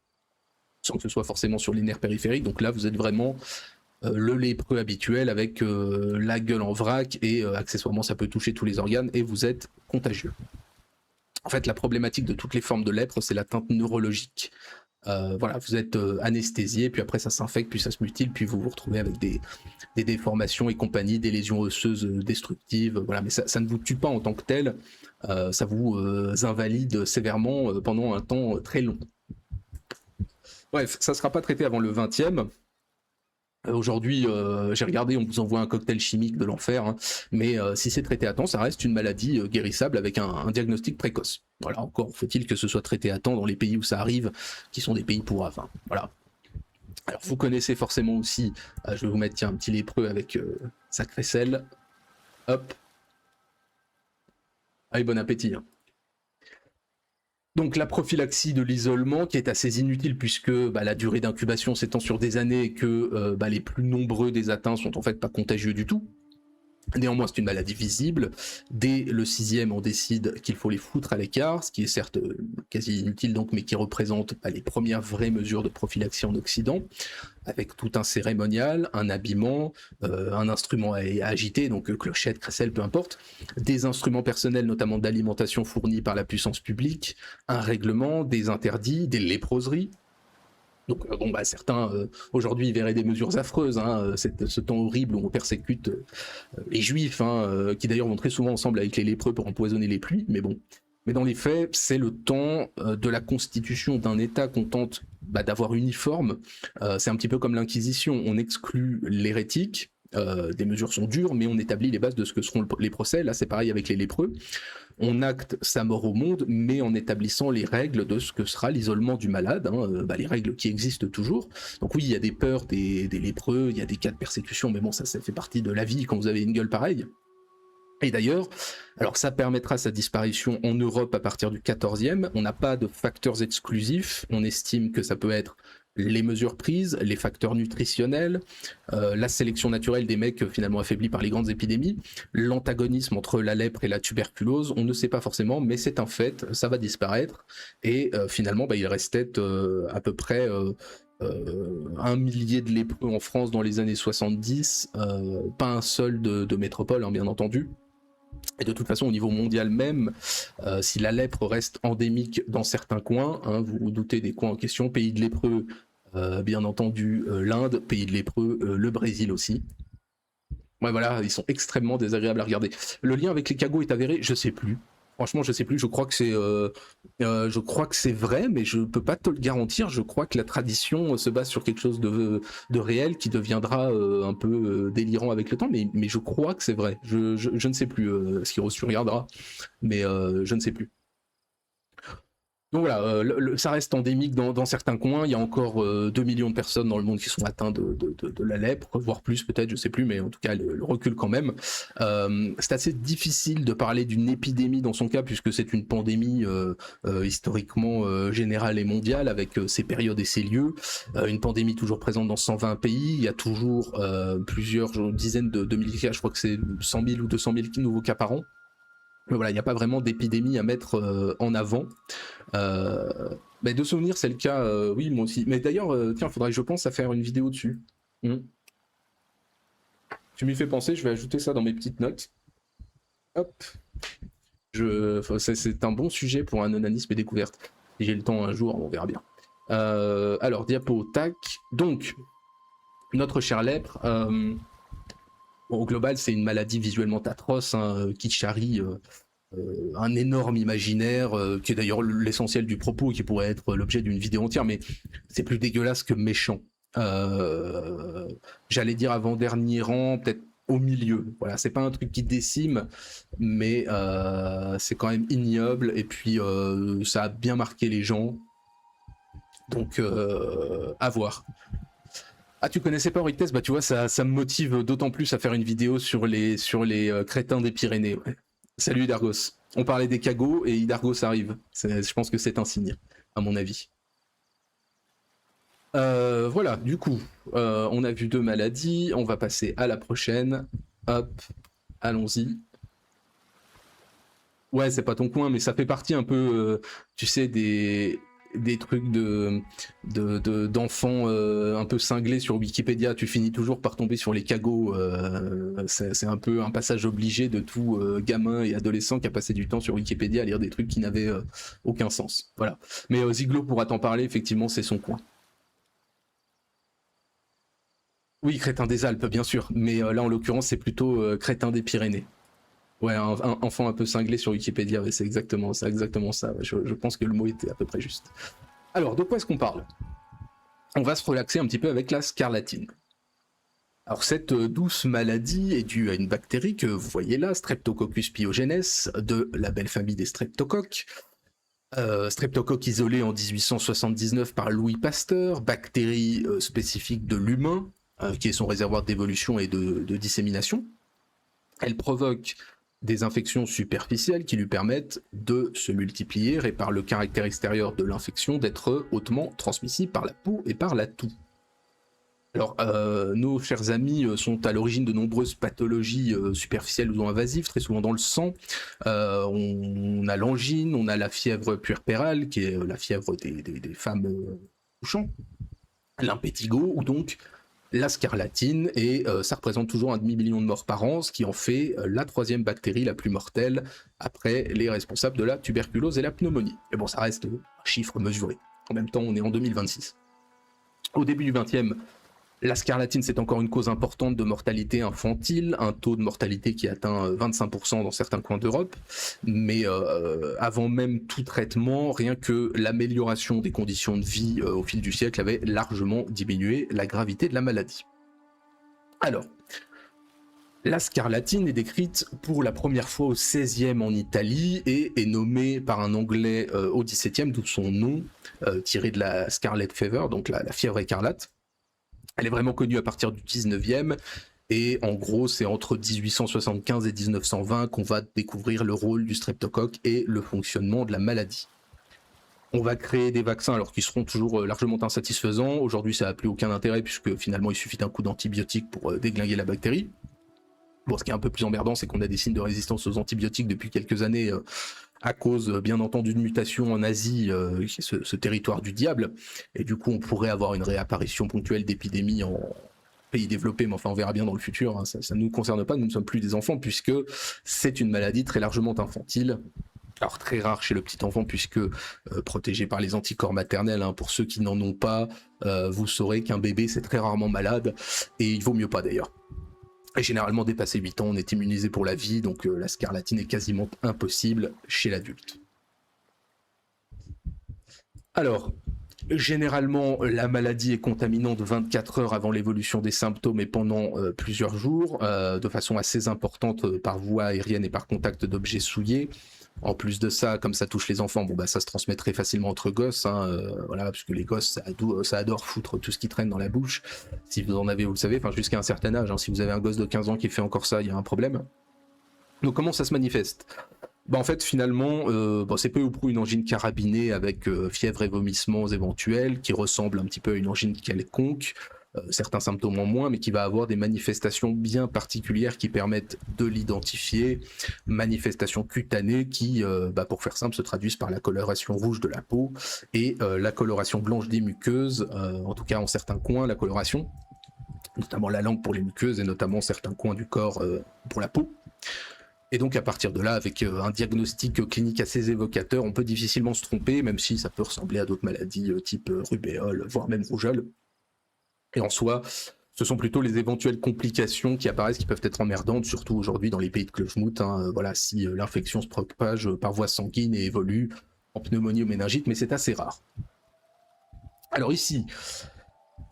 sans que ce soit forcément sur les nerfs périphériques. Donc là, vous êtes vraiment le lépreux habituel avec la gueule en vrac et accessoirement ça peut toucher tous les organes et vous êtes contagieux. En fait, la problématique de toutes les formes de lèpre, c'est l'atteinte neurologique. Vous êtes anesthésié, puis après ça s'infecte, puis ça se mutile, puis vous vous retrouvez avec des déformations et compagnie, des lésions osseuses destructives, mais ça ne vous tue pas en tant que tel, ça vous invalide sévèrement pendant un temps très long. Bref, ça ne sera pas traité avant le 20e. Aujourd'hui, j'ai regardé, on vous envoie un cocktail chimique de l'enfer, hein, mais si c'est traité à temps, ça reste une maladie guérissable avec un diagnostic précoce. Voilà, encore faut-il que ce soit traité à temps dans les pays où ça arrive, qui sont des pays pourraves. Hein. Voilà. Alors, vous connaissez forcément aussi, je vais vous mettre un petit lépreux avec sa crécelle. Hop. Allez, bon appétit. Hein. Donc la prophylaxie de l'isolement qui est assez inutile puisque la durée d'incubation s'étend sur des années et que les plus nombreux des atteints sont en fait pas contagieux du tout. Néanmoins, c'est une maladie visible. Dès le 6e, on décide qu'il faut les foutre à l'écart, ce qui est certes quasi inutile donc, mais qui représente les premières vraies mesures de prophylaxie en Occident, avec tout un cérémonial, un habillement, un instrument à agiter, donc clochette, crécelle, peu importe, des instruments personnels, notamment d'alimentation fournis par la puissance publique, un règlement, des interdits, des léproseries. Donc certains aujourd'hui verraient des mesures affreuses, hein, ce temps horrible où on persécute les juifs, hein, qui d'ailleurs vont très souvent ensemble avec les lépreux pour empoisonner les pluies, mais bon, Mais dans les faits, c'est le temps de la constitution d'un État qu'on tente d'avoir uniforme. C'est un petit peu comme l'Inquisition, on exclut l'hérétique, des mesures sont dures, mais on établit les bases de ce que seront les procès. Là, c'est pareil avec les lépreux. On acte sa mort au monde, mais en établissant les règles de ce que sera l'isolement du malade, les règles qui existent toujours. Donc oui, il y a des peurs des lépreux, il y a des cas de persécution, mais bon, ça fait partie de la vie quand vous avez une gueule pareille. Et d'ailleurs, alors ça permettra sa disparition en Europe à partir du 14e. On n'a pas de facteurs exclusifs. On estime que ça peut être les mesures prises, les facteurs nutritionnels, la sélection naturelle des mecs finalement affaiblis par les grandes épidémies, l'antagonisme entre la lèpre et la tuberculose. On ne sait pas forcément, mais c'est un fait, ça va disparaître. Et finalement, il restait à peu près 1 millier de lépreux en France dans les années 70, pas un seul de métropole, bien entendu. Et de toute façon, au niveau mondial même, si la lèpre reste endémique dans certains coins, vous vous doutez des coins en question, pays de lépreux, bien entendu l'Inde, pays de lépreux, le Brésil aussi. Ouais, voilà, ils sont extrêmement désagréables à regarder. Le lien avec les cagots est avéré, je sais plus. Franchement, je sais plus. Je crois que c'est vrai, mais je peux pas te le garantir. Je crois que la tradition se base sur quelque chose de réel qui deviendra un peu délirant avec le temps. Mais je crois que c'est vrai. Je ne sais plus. Skiros, tu regarderas, mais je ne sais plus. Donc voilà, ça reste endémique dans certains coins. Il y a encore 2 millions de personnes dans le monde qui sont atteintes de la lèpre, voire plus peut-être, je sais plus, mais en tout cas le recul quand même. C'est assez difficile de parler d'une épidémie dans son cas, puisque c'est une pandémie historiquement générale et mondiale, avec ses périodes et ses lieux. Une pandémie toujours présente dans 120 pays. Il y a toujours plusieurs dizaines de milliers de cas, je crois que c'est 100 000 ou 200 000 nouveaux cas par an. Mais voilà, il n'y a pas vraiment d'épidémie à mettre en avant. De souvenir, c'est le cas, oui, moi aussi. Mais d'ailleurs, tiens, il faudrait que je pense à faire une vidéo dessus. Tu m'y fais penser, je vais ajouter ça dans mes petites notes. Hop. C'est un bon sujet pour un onanisme et découverte. Si j'ai le temps un jour, on verra bien. Alors, diapo, tac. Donc, notre chère lèpre, au global, c'est une maladie visuellement atroce qui charrie un énorme imaginaire, qui est d'ailleurs l'essentiel du propos, qui pourrait être l'objet d'une vidéo entière, mais c'est plus dégueulasse que méchant. J'allais dire avant-dernier rang, peut-être au milieu. Voilà, c'est pas un truc qui décime, mais c'est quand même ignoble, et puis ça a bien marqué les gens. Donc, à voir. Ah, tu connaissais pas Aurictès? Tu vois, ça me motive d'autant plus à faire une vidéo sur les crétins des Pyrénées. Ouais. Salut Hydargos. On parlait des cagots et Hydargos arrive. Je pense que c'est un signe, à mon avis. Voilà, du coup, on a vu 2 maladies. On va passer à la prochaine. Hop, allons-y. Ouais, c'est pas ton coin, mais ça fait partie un peu, tu sais, des trucs d'enfants un peu cinglés sur Wikipédia. Tu finis toujours par tomber sur les cagots. C'est un peu un passage obligé de tout gamin et adolescent qui a passé du temps sur Wikipédia à lire des trucs qui n'avaient aucun sens. Voilà. Mais Ziglo pourra t'en parler, effectivement, c'est son coin. Oui, crétin des Alpes, bien sûr. Mais là, en l'occurrence, c'est plutôt crétin des Pyrénées. Ouais, un enfant un peu cinglé sur Wikipédia, ouais, c'est exactement ça. Ouais, je pense que le mot était à peu près juste. Alors, de quoi est-ce qu'on parle? On va se relaxer un petit peu avec la scarlatine. Alors, cette douce maladie est due à une bactérie que vous voyez là, Streptococcus pyogenes, de la belle famille des streptocoques. Streptocoque isolé en 1879 par Louis Pasteur, bactérie spécifique de l'humain, qui est son réservoir d'évolution et de dissémination. Elle provoque des infections superficielles qui lui permettent de se multiplier et par le caractère extérieur de l'infection d'être hautement transmissible par la peau et par la toux. Alors, nos chers amis sont à l'origine de nombreuses pathologies superficielles ou invasives, très souvent dans le sang. On a l'angine, on a la fièvre puerpérale, qui est la fièvre des femmes couchant, l'impétigo, ou donc la scarlatine, et ça représente toujours 1,5 million de morts par an, ce qui en fait la 3e bactérie la plus mortelle après les responsables de la tuberculose et la pneumonie. Mais bon, ça reste un chiffre mesuré. En même temps, on est en 2026. Au début du 20e, La scarlatine, c'est encore une cause importante de mortalité infantile, un taux de mortalité qui atteint 25% dans certains coins d'Europe. Mais avant même tout traitement, rien que l'amélioration des conditions de vie au fil du siècle avait largement diminué la gravité de la maladie. Alors, la scarlatine est décrite pour la première fois au XVIe en Italie et est nommée par un Anglais au XVIIe, d'où son nom, tiré de la Scarlet Fever, donc la fièvre écarlate. Elle est vraiment connue à partir du 19e, et en gros, c'est entre 1875 et 1920 qu'on va découvrir le rôle du streptocoque et le fonctionnement de la maladie. On va créer des vaccins alors qu'ils seront toujours largement insatisfaisants. Aujourd'hui, ça n'a plus aucun intérêt puisque finalement, il suffit d'un coup d'antibiotiques pour déglinguer la bactérie. Bon, ce qui est un peu plus emmerdant, c'est qu'on a des signes de résistance aux antibiotiques depuis quelques années à cause, bien entendu, d'une mutation en Asie, qui est ce territoire du diable. Et du coup, on pourrait avoir une réapparition ponctuelle d'épidémies en pays développés, mais enfin, on verra bien dans le futur. Hein, ça ne nous concerne pas, nous ne sommes plus des enfants, puisque c'est une maladie très largement infantile. Alors, très rare chez le petit enfant, puisque protégé par les anticorps maternels. Hein, pour ceux qui n'en ont pas, vous saurez qu'un bébé, c'est très rarement malade, et il vaut mieux pas d'ailleurs. Et généralement, dépassé 8 ans, on est immunisé pour la vie, donc la scarlatine est quasiment impossible chez l'adulte. Alors, généralement, la maladie est contaminante 24 heures avant l'évolution des symptômes et pendant plusieurs jours, de façon assez importante par voie aérienne et par contact d'objets souillés. En plus de ça, comme ça touche les enfants, bon bah ça se transmet très facilement entre gosses, hein, voilà, parce que les gosses ça adore foutre tout ce qui traîne dans la bouche. Si vous en avez, vous le savez, enfin jusqu'à un certain âge, hein, si vous avez un gosse de 15 ans qui fait encore ça, il y a un problème. Donc comment ça se manifeste ? Bah en fait finalement, c'est peu ou prou une angine carabinée avec fièvre et vomissements éventuels, qui ressemble un petit peu à une angine quelconque. Certains symptômes en moins, mais qui va avoir des manifestations bien particulières qui permettent de l'identifier. Manifestations cutanées qui, pour faire simple, se traduisent par la coloration rouge de la peau et la coloration blanche des muqueuses, en tout cas en certains coins, la coloration, notamment la langue pour les muqueuses et notamment certains coins du corps pour la peau. Et donc à partir de là, avec un diagnostic clinique assez évocateur, on peut difficilement se tromper, même si ça peut ressembler à d'autres maladies type rubéole, voire même rougeole. Et en soi, ce sont plutôt les éventuelles complications qui apparaissent qui peuvent être emmerdantes, surtout aujourd'hui dans les pays de Clochemout. Hein, voilà, si l'infection se propage par voie sanguine et évolue en pneumonie ou méningite, mais c'est assez rare. Alors ici,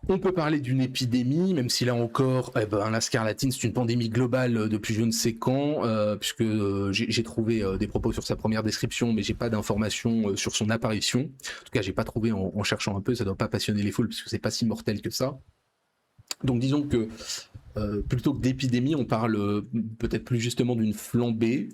on peut parler d'une épidémie, même si là encore, la scarlatine, c'est une pandémie globale depuis je ne sais quand, puisque j'ai trouvé des propos sur sa première description, mais j'ai pas d'informations sur son apparition. En tout cas, j'ai pas trouvé en cherchant un peu, ça doit pas passionner les foules, puisque c'est pas si mortel que ça. Donc disons que plutôt que d'épidémie, on parle peut-être plus justement d'une flambée.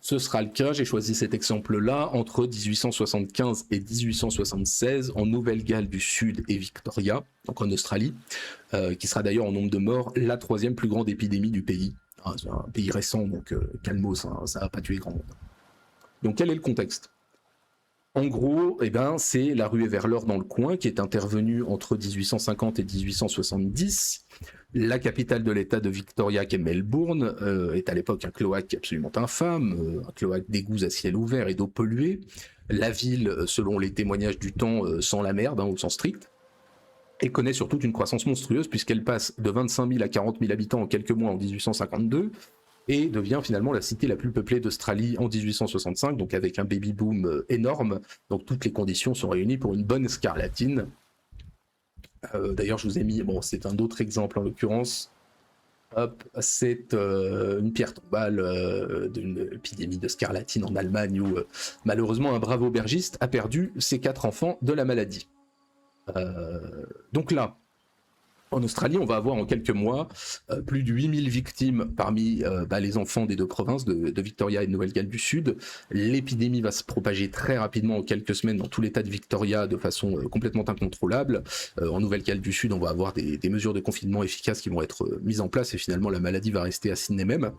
Ce sera le cas, j'ai choisi cet exemple-là, entre 1875 et 1876, en Nouvelle-Galles du Sud et Victoria, donc en Australie, qui sera d'ailleurs en nombre de morts la troisième plus grande épidémie du pays. Ah, c'est un pays récent, donc calmos, hein, ça n'a pas tué grand monde. Donc quel est le contexte ? En gros, c'est la ruée vers l'or dans le coin qui est intervenue entre 1850 et 1870. La capitale de l'État de Victoria, qui est Melbourne, est à l'époque un cloaque absolument infâme, un cloaque d'égouts à ciel ouvert et d'eau polluée. La ville, selon les témoignages du temps, sent la merde, au sens strict, et connaît surtout une croissance monstrueuse puisqu'elle passe de 25 000 à 40 000 habitants en quelques mois en 1852, et devient finalement la cité la plus peuplée d'Australie en 1865, donc avec un baby boom énorme. Donc toutes les conditions sont réunies pour une bonne scarlatine. D'ailleurs, je vous ai mis, c'est un autre exemple en l'occurrence. Hop, c'est une pierre tombale d'une épidémie de scarlatine en Allemagne où malheureusement un brave aubergiste a perdu ses 4 enfants de la maladie. Donc là, en Australie, on va avoir en quelques mois plus de 8000 victimes parmi les enfants des deux provinces de Victoria et de Nouvelle-Galles du Sud. L'épidémie va se propager très rapidement en quelques semaines dans tout l'état de Victoria de façon complètement incontrôlable. En Nouvelle-Galles du Sud, on va avoir des mesures de confinement efficaces qui vont être mises en place et finalement la maladie va rester à Sydney même.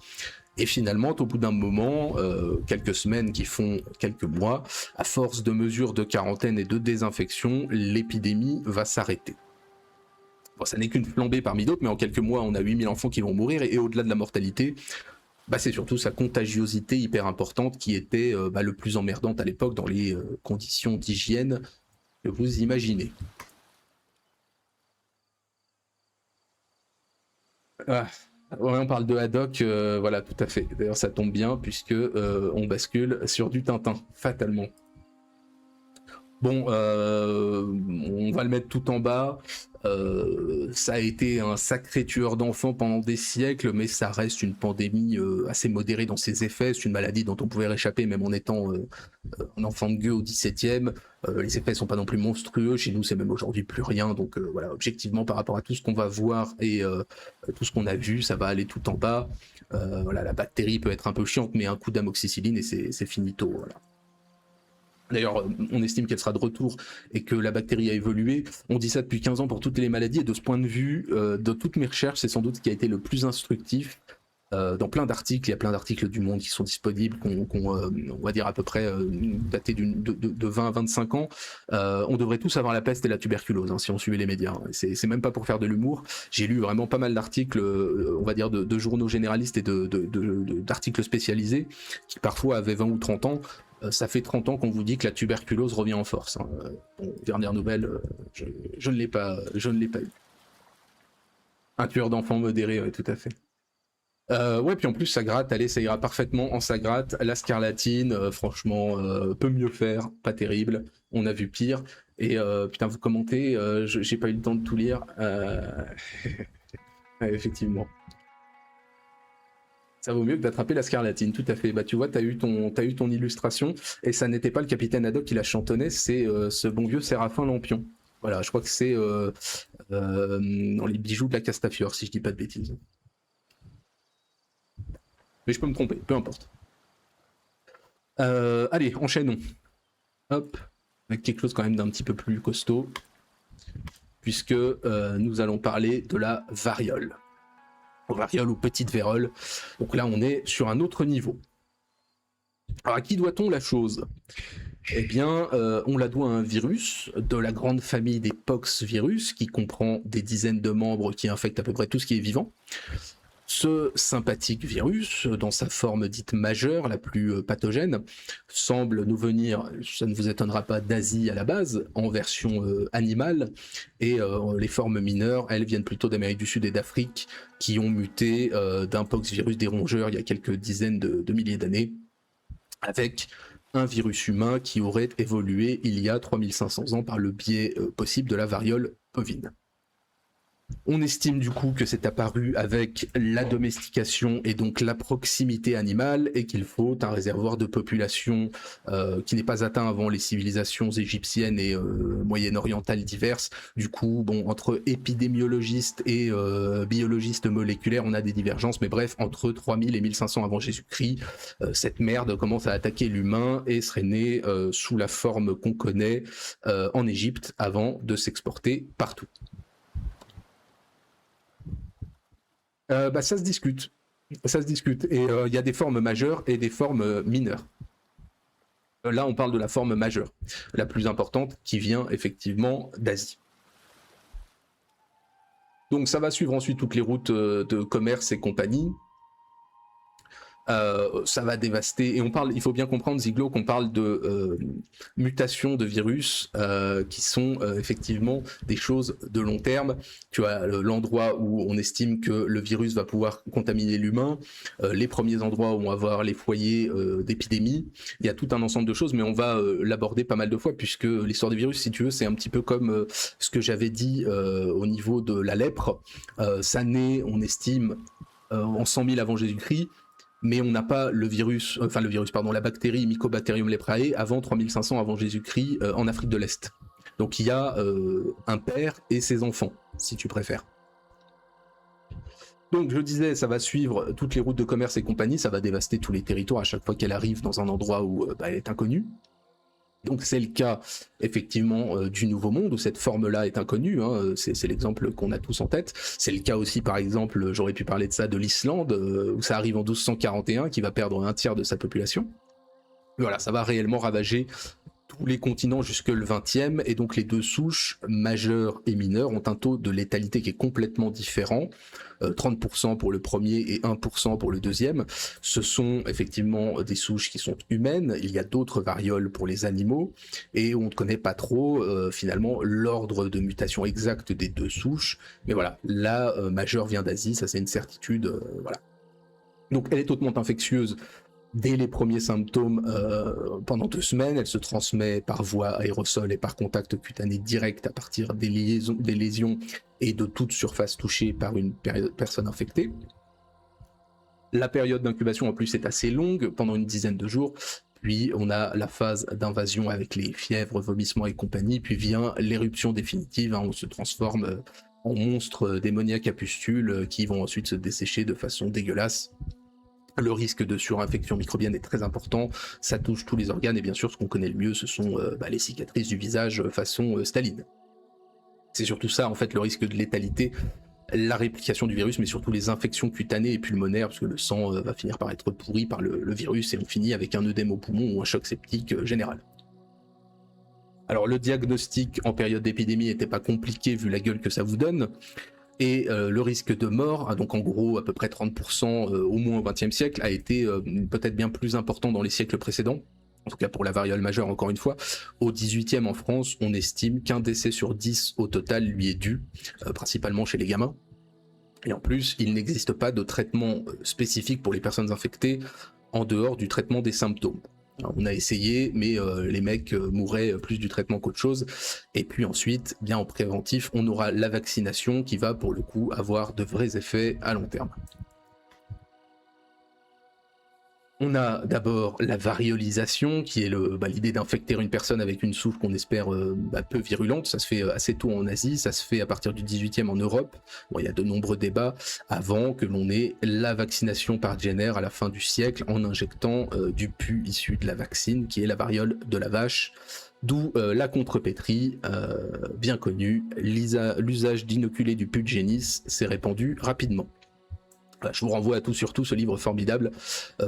Et finalement, au bout d'un moment, quelques semaines qui font quelques mois, à force de mesures de quarantaine et de désinfection, l'épidémie va s'arrêter. Bon, ça n'est qu'une flambée parmi d'autres, mais en quelques mois, on a 8000 enfants qui vont mourir, et au-delà de la mortalité, c'est surtout sa contagiosité hyper importante qui était le plus emmerdante à l'époque dans les conditions d'hygiène que vous imaginez. Ah, ouais, on parle de Haddock, voilà, tout à fait. D'ailleurs, ça tombe bien puisque on bascule sur du Tintin, fatalement. Bon, on va le mettre tout en bas. Ça a été un sacré tueur d'enfants pendant des siècles, mais ça reste une pandémie assez modérée dans ses effets. C'est une maladie dont on pouvait réchapper même en étant un enfant de gueux au XVIIe. Les effets sont pas non plus monstrueux. Chez nous, c'est même aujourd'hui plus rien. Donc voilà, objectivement, par rapport à tout ce qu'on va voir et tout ce qu'on a vu, ça va aller tout en bas. Voilà, la bactérie peut être un peu chiante, mais un coup d'amoxicilline et c'est finito. Voilà. D'ailleurs, on estime qu'elle sera de retour et que la bactérie a évolué. On dit ça depuis 15 ans pour toutes les maladies et de ce point de vue, de toutes mes recherches, c'est sans doute ce qui a été le plus instructif. Dans plein d'articles, il y a plein d'articles du Monde qui sont disponibles, on va dire à peu près datés de 20 à 25 ans. On devrait tous avoir la peste et la tuberculose, hein, si on suivait les médias. C'est même pas pour faire de l'humour. J'ai lu vraiment pas mal d'articles, on va dire de journaux généralistes et d'articles spécialisés, qui parfois avaient 20 ou 30 ans. Ça fait 30 ans qu'on vous dit que la tuberculose revient en force. Hein. Bon, dernière nouvelle, je ne l'ai pas eu. Un tueur d'enfants modéré, ouais, tout à fait. Ouais, puis en plus ça gratte, allez, ça ira parfaitement en ça gratte. La scarlatine, franchement, peut mieux faire, pas terrible. On a vu pire. Et putain, vous commentez, j'ai pas eu le temps de tout lire. Ouais, effectivement. Ça vaut mieux que d'attraper la scarlatine, tout à fait. Bah tu vois, t'as eu ton illustration, et ça n'était pas le capitaine Haddock qui la chantonnait, c'est ce bon vieux Séraphin Lampion. Voilà, je crois que c'est dans les bijoux de la Castafiore, si je dis pas de bêtises. Mais je peux me tromper, peu importe. Allez, enchaînons. Hop, avec quelque chose quand même d'un petit peu plus costaud, puisque nous allons parler de la variole. Variole ou petite vérole. Donc là, on est sur un autre niveau. Alors, à qui doit-on la chose ? Eh bien, on la doit à un virus de la grande famille des poxvirus, qui comprend des dizaines de membres qui infectent à peu près tout ce qui est vivant. Ce sympathique virus, dans sa forme dite majeure, la plus pathogène, semble nous venir, ça ne vous étonnera pas, d'Asie à la base, en version animale, et les formes mineures, elles viennent plutôt d'Amérique du Sud et d'Afrique, qui ont muté d'un poxvirus des rongeurs il y a quelques dizaines de milliers d'années, avec un virus humain qui aurait évolué il y a 3500 ans par le biais possible de la variole bovine. On estime du coup que c'est apparu avec la domestication et donc la proximité animale, et qu'il faut un réservoir de population qui n'est pas atteint avant les civilisations égyptiennes et moyen-orientales diverses. Du coup, bon, entre épidémiologistes et biologistes moléculaires, on a des divergences, mais bref, entre 3000 et 1500 avant Jésus-Christ, cette merde commence à attaquer l'humain et serait née sous la forme qu'on connaît en Égypte avant de s'exporter partout. Ça se discute. Ça se discute. Et il y a des formes majeures et des formes mineures. Là, on parle de la forme majeure, la plus importante, qui vient effectivement d'Asie. Donc ça va suivre ensuite toutes les routes de commerce et compagnie. Ça va dévaster, et on parle, il faut bien comprendre, Ziglo, qu'on parle de mutations de virus qui sont effectivement des choses de long terme. Tu as l'endroit où on estime que le virus va pouvoir contaminer l'humain, les premiers endroits où on va avoir les foyers d'épidémie. Il y a tout un ensemble de choses, mais on va l'aborder pas mal de fois, puisque l'histoire des virus, si tu veux, c'est un petit peu comme ce que j'avais dit au niveau de la lèpre. Ça naît, on estime, en 100 000 avant Jésus-Christ, mais on n'a pas la bactérie Mycobacterium leprae avant 3500 avant Jésus-Christ en Afrique de l'Est. Donc il y a un père et ses enfants, si tu préfères. Donc je disais, ça va suivre toutes les routes de commerce et compagnie, ça va dévaster tous les territoires à chaque fois qu'elle arrive dans un endroit où elle est inconnue. Donc c'est le cas effectivement du Nouveau Monde, où cette forme-là est inconnue, hein, c'est l'exemple qu'on a tous en tête. C'est le cas aussi, par exemple, j'aurais pu parler de ça, de l'Islande, où ça arrive en 1241, qui va perdre un tiers de sa population. Voilà, ça va réellement ravager tous les continents jusque le 20e, et donc les deux souches, majeures et mineures, ont un taux de létalité qui est complètement différent, 30% pour le premier et 1% pour le deuxième. Ce sont effectivement des souches qui sont humaines, il y a d'autres varioles pour les animaux, et on ne connaît pas trop finalement l'ordre de mutation exact des deux souches, mais voilà, la majeure vient d'Asie, ça c'est une certitude, voilà. Donc elle est hautement infectieuse dès les premiers symptômes pendant 2 semaines, elle se transmet par voie aérosol et par contact cutané direct à partir des lésions et de toute surface touchée par une personne infectée. La période d'incubation en plus est assez longue, pendant une dizaine de jours, puis on a la phase d'invasion avec les fièvres, vomissements et compagnie, puis vient l'éruption définitive, on se transforme en monstres démoniaques à pustules qui vont ensuite se dessécher de façon dégueulasse. Le risque de surinfection microbienne est très important, ça touche tous les organes et bien sûr ce qu'on connaît le mieux ce sont les cicatrices du visage façon Staline. C'est surtout ça en fait le risque de létalité, la réplication du virus mais surtout les infections cutanées et pulmonaires parce que le sang va finir par être pourri par le virus et on finit avec un œdème au poumon ou un choc septique général. Alors le diagnostic en période d'épidémie n'était pas compliqué vu la gueule que ça vous donne. Et le risque de mort, donc en gros à peu près 30% au moins au XXe siècle, a été peut-être bien plus important dans les siècles précédents, en tout cas pour la variole majeure encore une fois. Au XVIIIe en France, on estime qu'un décès sur 10 au total lui est dû, principalement chez les gamins. Et en plus, il n'existe pas de traitement spécifique pour les personnes infectées en dehors du traitement des symptômes. Alors, on a essayé, mais les mecs mourraient plus du traitement qu'autre chose. Et puis ensuite, bien en préventif, on aura la vaccination qui va pour le coup avoir de vrais effets à long terme. On a d'abord la variolisation, qui est l'idée d'infecter une personne avec une souche qu'on espère peu virulente. Ça se fait assez tôt en Asie, ça se fait à partir du 18e en Europe. Bon, il y a de nombreux débats avant que l'on ait la vaccination par Jenner à la fin du siècle en injectant du pus issu de la vaccine, qui est la variole de la vache. D'où la contrepétrie, bien connue. L'usage d'inoculer du pus de génisse s'est répandu rapidement. Je vous renvoie à tout surtout ce livre formidable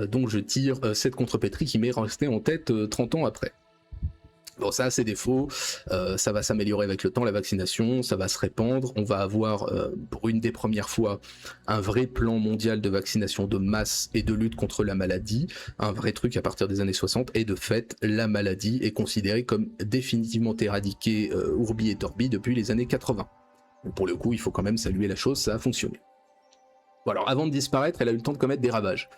dont je tire cette contrepétrie qui m'est restée en tête 30 ans après. Bon, ça a ses défauts, ça va s'améliorer avec le temps, la vaccination, ça va se répandre, on va avoir pour une des premières fois un vrai plan mondial de vaccination de masse et de lutte contre la maladie, un vrai truc à partir des années 60, et de fait, la maladie est considérée comme définitivement éradiquée ourbi et torbi depuis les années 80. Donc pour le coup, il faut quand même saluer la chose, ça a fonctionné. Bon alors avant de disparaître, elle a eu le temps de commettre des ravages.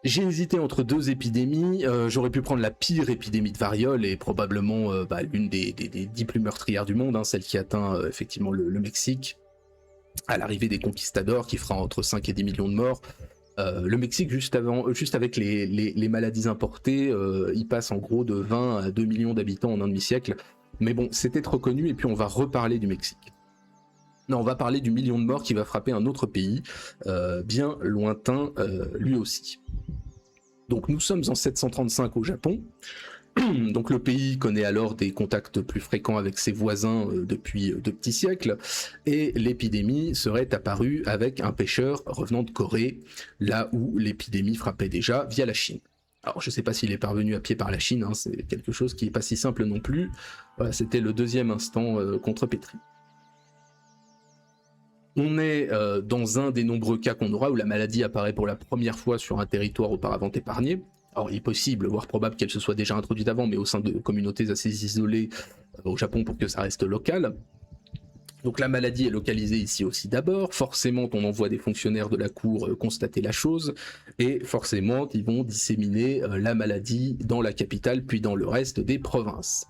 J'ai hésité entre deux épidémies, j'aurais pu prendre la pire épidémie de variole et probablement l'une des 10 plus meurtrières du monde, celle qui atteint effectivement le Mexique, à l'arrivée des conquistadors qui fera entre 5 et 10 millions de morts. Le Mexique, juste avec les maladies importées, il passe en gros de 20 à 2 millions d'habitants en un demi-siècle. Mais bon, c'était reconnu et puis on va reparler du Mexique. Non, on va parler du million de morts qui va frapper un autre pays, bien lointain lui aussi. Donc nous sommes en 735 au Japon, donc le pays connaît alors des contacts plus fréquents avec ses voisins depuis 2 petits siècles, et l'épidémie serait apparue avec un pêcheur revenant de Corée, là où l'épidémie frappait déjà via la Chine. Alors je sais pas s'il est parvenu à pied par la Chine, c'est quelque chose qui est pas si simple non plus, voilà, c'était le deuxième instant contrepétri. On est dans un des nombreux cas qu'on aura où la maladie apparaît pour la première fois sur un territoire auparavant épargné. Alors il est possible, voire probable qu'elle se soit déjà introduite avant, mais au sein de communautés assez isolées au Japon pour que ça reste local. Donc la maladie est localisée ici aussi d'abord, forcément on envoie des fonctionnaires de la cour constater la chose, et forcément ils vont disséminer la maladie dans la capitale puis dans le reste des provinces.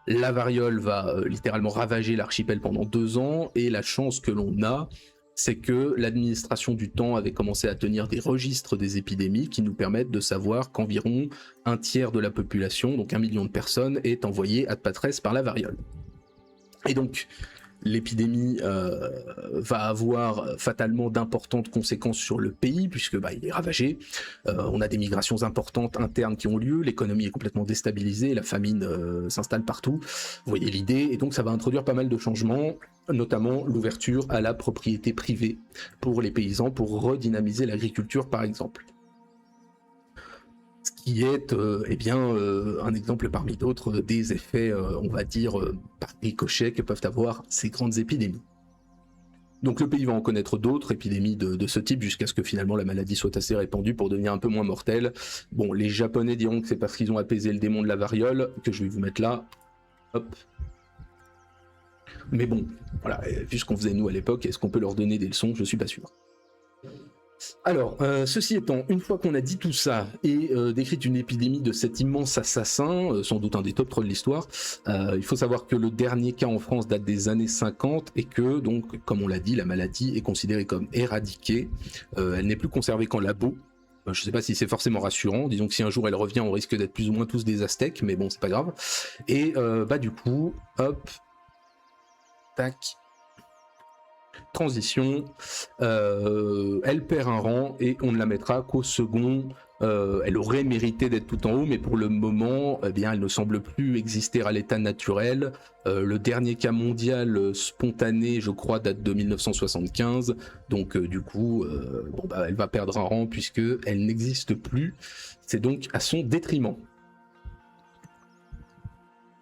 La variole va littéralement ravager l'archipel pendant 2 ans, et la chance que l'on a, c'est que l'administration du temps avait commencé à tenir des registres des épidémies qui nous permettent de savoir qu'environ un tiers de la population, donc 1 million de personnes, est envoyée ad patres par la variole. Et donc, l'épidémie va avoir fatalement d'importantes conséquences sur le pays puisque il est ravagé, on a des migrations importantes internes qui ont lieu, l'économie est complètement déstabilisée, la famine s'installe partout, vous voyez l'idée, et donc ça va introduire pas mal de changements, notamment l'ouverture à la propriété privée pour les paysans pour redynamiser l'agriculture par exemple. Ce qui est un exemple parmi d'autres des effets, on va dire, par ricochet que peuvent avoir ces grandes épidémies. Donc le pays va en connaître d'autres épidémies de ce type jusqu'à ce que finalement la maladie soit assez répandue pour devenir un peu moins mortelle. Bon, les Japonais diront que c'est parce qu'ils ont apaisé le démon de la variole, que je vais vous mettre là. Hop. Mais bon, voilà, vu ce qu'on faisait nous à l'époque, est-ce qu'on peut leur donner des leçons? Je suis pas sûr. Alors, ceci étant, une fois qu'on a dit tout ça et décrit une épidémie de cet immense assassin, sans doute un des top 3 de l'histoire, il faut savoir que le dernier cas en France date des années 50 et que, donc, comme on l'a dit, la maladie est considérée comme éradiquée. Elle n'est plus conservée qu'en labo. Je ne sais pas si c'est forcément rassurant. Disons que si un jour elle revient, on risque d'être plus ou moins tous des Aztèques, mais bon, c'est pas grave. Et du coup, hop, tac. Transition, elle perd un rang et on ne la mettra qu'au second. Elle aurait mérité d'être tout en haut, mais pour le moment, eh bien, elle ne semble plus exister à l'état naturel. Le dernier cas mondial spontané, je crois, date de 1975. Donc, du coup, elle va perdre un rang puisque elle n'existe plus. C'est donc à son détriment.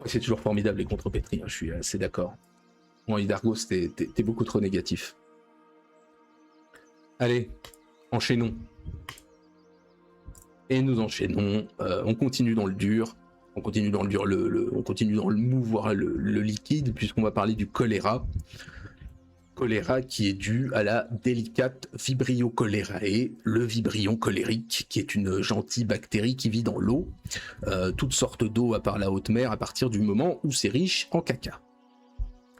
C'est toujours formidable les contrepétries, hein, je suis assez d'accord. Bon, Hidalgo, t'es beaucoup trop négatif. Allez, enchaînons. Et nous enchaînons. On continue dans le dur. On continue dans le dur, on continue dans le mou, voire le liquide, puisqu'on va parler du choléra. Choléra qui est dû à la délicate Vibrio cholerae, le vibrion colérique, qui est une gentille bactérie qui vit dans l'eau. Toutes sortes d'eau à part la haute mer à partir du moment où c'est riche en caca.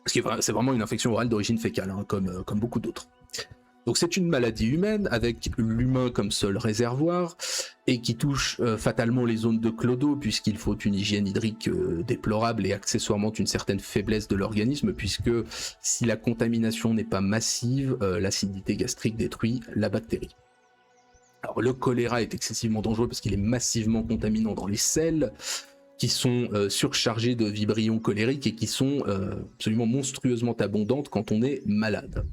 C'est vraiment une infection orale d'origine fécale, hein, comme beaucoup d'autres. Donc c'est une maladie humaine avec l'humain comme seul réservoir et qui touche fatalement les zones de clodo puisqu'il faut une hygiène hydrique déplorable et accessoirement une certaine faiblesse de l'organisme puisque si la contamination n'est pas massive, l'acidité gastrique détruit la bactérie. Alors le choléra est excessivement dangereux parce qu'il est massivement contaminant dans les selles, qui sont surchargées de vibrions colériques et qui sont absolument monstrueusement abondantes quand on est malade.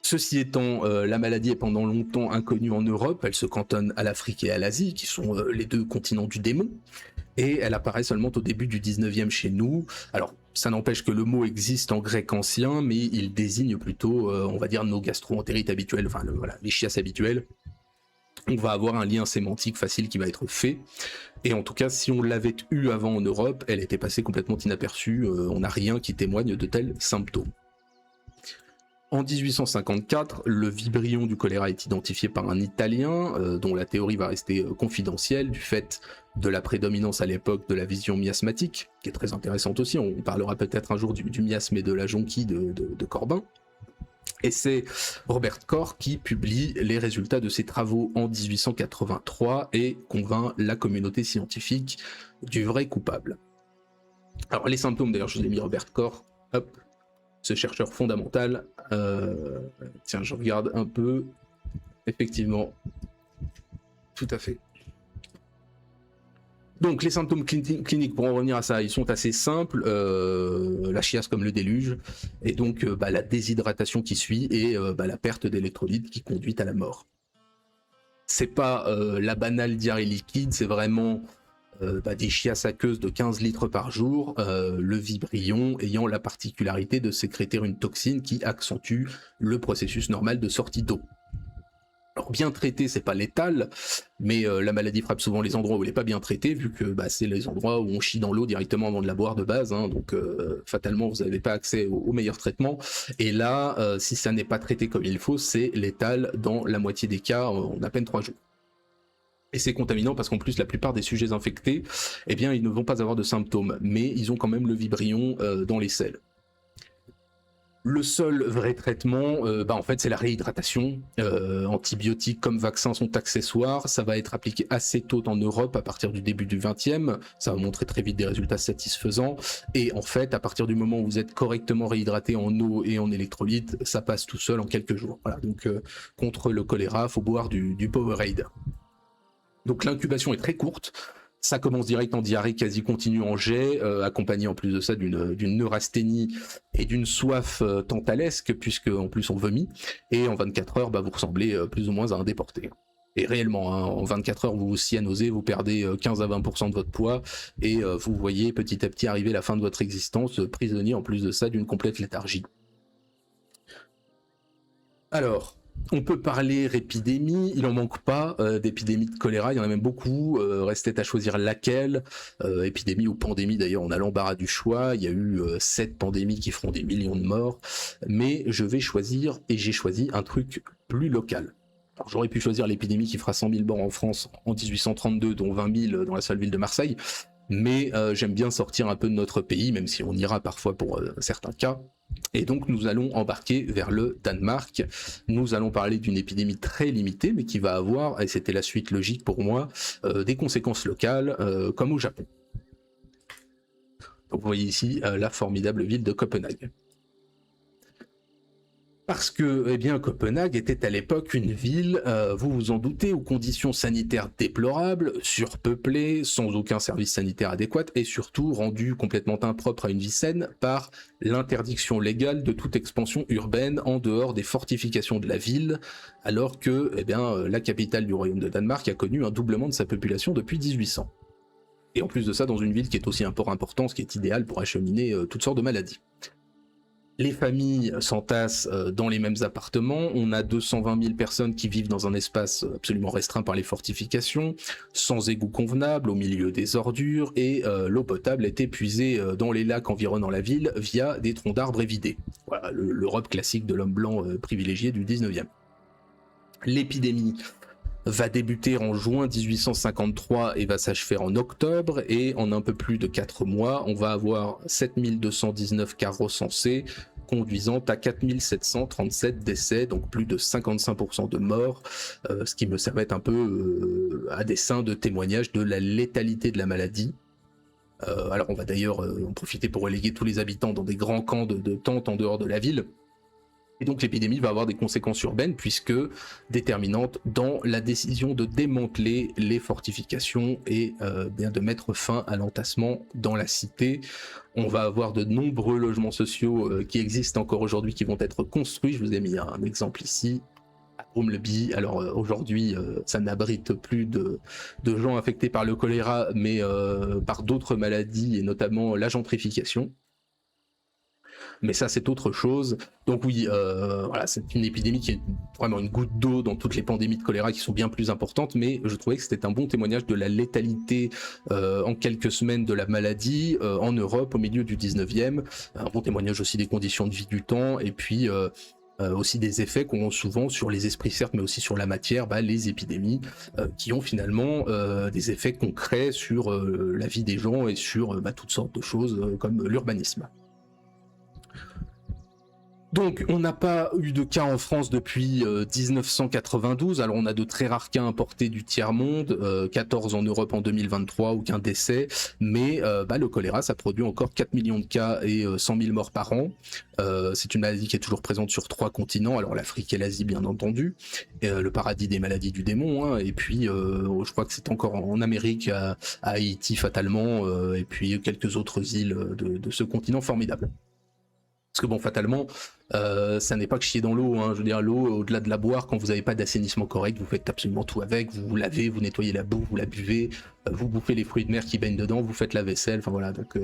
Ceci étant, la maladie est pendant longtemps inconnue en Europe, elle se cantonne à l'Afrique et à l'Asie, qui sont les deux continents du démon, et elle apparaît seulement au début du 19e chez nous. Alors, ça n'empêche que le mot existe en grec ancien, mais il désigne plutôt, on va dire, nos gastro-entérites habituels, enfin les chiasses habituelles. On va avoir un lien sémantique facile qui va être fait. Et en tout cas, si on l'avait eu avant en Europe, elle était passée complètement inaperçue. On n'a rien qui témoigne de tels symptômes. En 1854, le vibrion du choléra est identifié par un Italien, dont la théorie va rester confidentielle du fait de la prédominance à l'époque de la vision miasmatique, qui est très intéressante aussi. On parlera peut-être un jour du miasme et de la jonquille de Corbin. Et c'est Robert Koch qui publie les résultats de ses travaux en 1883 et convainc la communauté scientifique du vrai coupable. Alors les symptômes, d'ailleurs je vous ai mis Robert Koch, hop, ce chercheur fondamental. Tiens, je regarde un peu. Effectivement, tout à fait. Donc les symptômes cliniques, pour en revenir à ça, ils sont assez simples, la chiasse comme le déluge, et donc la déshydratation qui suit, et la perte d'électrolytes qui conduit à la mort. C'est pas la banale diarrhée liquide, c'est vraiment des chiasses aqueuses de 15 litres par jour, le vibrion ayant la particularité de sécréter une toxine qui accentue le processus normal de sortie d'eau. Alors bien traité, c'est pas létal, mais la maladie frappe souvent les endroits où elle n'est pas bien traitée, vu que c'est les endroits où on chie dans l'eau directement avant de la boire de base, hein, donc fatalement vous n'avez pas accès au meilleur traitement. Et là, si ça n'est pas traité comme il faut, c'est létal dans la moitié des cas en à peine 3 jours. Et c'est contaminant parce qu'en plus la plupart des sujets infectés, eh bien ils ne vont pas avoir de symptômes, mais ils ont quand même le vibrion dans les selles. Le seul vrai traitement, en fait, c'est la réhydratation. Antibiotiques comme vaccins sont accessoires. Ça va être appliqué assez tôt en Europe, à partir du début du 20e. Ça va montrer très vite des résultats satisfaisants. Et en fait, à partir du moment où vous êtes correctement réhydraté en eau et en électrolytes, ça passe tout seul en quelques jours. Voilà. Donc, contre le choléra, il faut boire du Powerade. Donc, l'incubation est très courte. Ça commence direct en diarrhée quasi continue en jet, accompagné en plus de ça d'une neurasthénie et d'une soif tantalesque, puisque en plus on vomit, et en 24 heures, vous ressemblez plus ou moins à un déporté. Et réellement, hein, en 24 heures, vous vous cyanosez, vous perdez 15 à 20% de votre poids, et vous voyez petit à petit arriver la fin de votre existence, prisonnier en plus de ça d'une complète léthargie. Alors, on peut parler épidémie, il n'en manque pas d'épidémies de choléra, il y en a même beaucoup, restait à choisir laquelle, épidémie ou pandémie d'ailleurs, on a l'embarras du choix, il y a eu 7 pandémies qui feront des millions de morts, mais je vais choisir, et j'ai choisi un truc plus local. Alors, j'aurais pu choisir l'épidémie qui fera 100 000 morts en France en 1832, dont 20 000 dans la seule ville de Marseille, mais j'aime bien sortir un peu de notre pays, même si on ira parfois pour certains cas. Et donc nous allons embarquer vers le Danemark. Nous allons parler d'une épidémie très limitée, mais qui va avoir, et c'était la suite logique pour moi, des conséquences locales, comme au Japon. Donc vous voyez ici la formidable ville de Copenhague. Parce que, eh bien, Copenhague était à l'époque une ville, vous vous en doutez, aux conditions sanitaires déplorables, surpeuplée, sans aucun service sanitaire adéquat, et surtout rendue complètement impropre à une vie saine par l'interdiction légale de toute expansion urbaine en dehors des fortifications de la ville, alors que, eh bien, la capitale du royaume de Danemark a connu un doublement de sa population depuis 1800. Et en plus de ça, dans une ville qui est aussi un port important, ce qui est idéal pour acheminer toutes sortes de maladies. Les familles s'entassent dans les mêmes appartements, on a 220 000 personnes qui vivent dans un espace absolument restreint par les fortifications, sans égouts convenables, au milieu des ordures, et l'eau potable est épuisée dans les lacs environnant la ville via des troncs d'arbres évidés. Voilà, l'Europe classique de l'homme blanc privilégié du 19e. L'épidémie va débuter en juin 1853 et va s'achever en octobre, et en un peu plus de 4 mois, on va avoir 7219 cas recensés, conduisant à 4737 décès, donc plus de 55% de morts, ce qui me servait un peu à dessein de témoignage de la létalité de la maladie. Alors on va d'ailleurs en profiter pour reléguer tous les habitants dans des grands camps de tentes en dehors de la ville. Et donc l'épidémie va avoir des conséquences urbaines, puisque déterminantes dans la décision de démanteler les fortifications et bien de mettre fin à l'entassement dans la cité. On va avoir de nombreux logements sociaux qui existent encore aujourd'hui, qui vont être construits. Je vous ai mis un exemple ici, à Broomelby. Alors aujourd'hui, ça n'abrite plus de gens affectés par le choléra, mais par d'autres maladies, et notamment la gentrification. Mais ça c'est autre chose. Donc oui, voilà, c'est une épidémie qui est vraiment une goutte d'eau dans toutes les pandémies de choléra qui sont bien plus importantes, mais je trouvais que c'était un bon témoignage de la létalité en quelques semaines de la maladie en Europe au milieu du 19e, un bon témoignage aussi des conditions de vie du temps, et puis aussi des effets qu'ont souvent sur les esprits certes, mais aussi sur la matière, les épidémies qui ont finalement des effets concrets sur la vie des gens et sur toutes sortes de choses comme l'urbanisme. Donc on n'a pas eu de cas en France depuis 1992, alors on a de très rares cas importés du tiers-monde, 14 en Europe en 2023, aucun décès, mais le choléra ça produit encore 4 millions de cas et 100 000 morts par an. C'est une maladie qui est toujours présente sur 3 continents, alors l'Afrique et l'Asie bien entendu, le paradis des maladies du démon, hein, et puis je crois que c'est encore en Amérique, à Haïti fatalement, et puis quelques autres îles de ce continent formidable. Parce que bon, fatalement, ça n'est pas que chier dans l'eau, hein. Je veux dire, l'eau, au-delà de la boire, quand vous n'avez pas d'assainissement correct, vous faites absolument tout avec, vous vous lavez, vous nettoyez la boue, vous la buvez, vous bouffez les fruits de mer qui baignent dedans, vous faites la vaisselle, enfin voilà, donc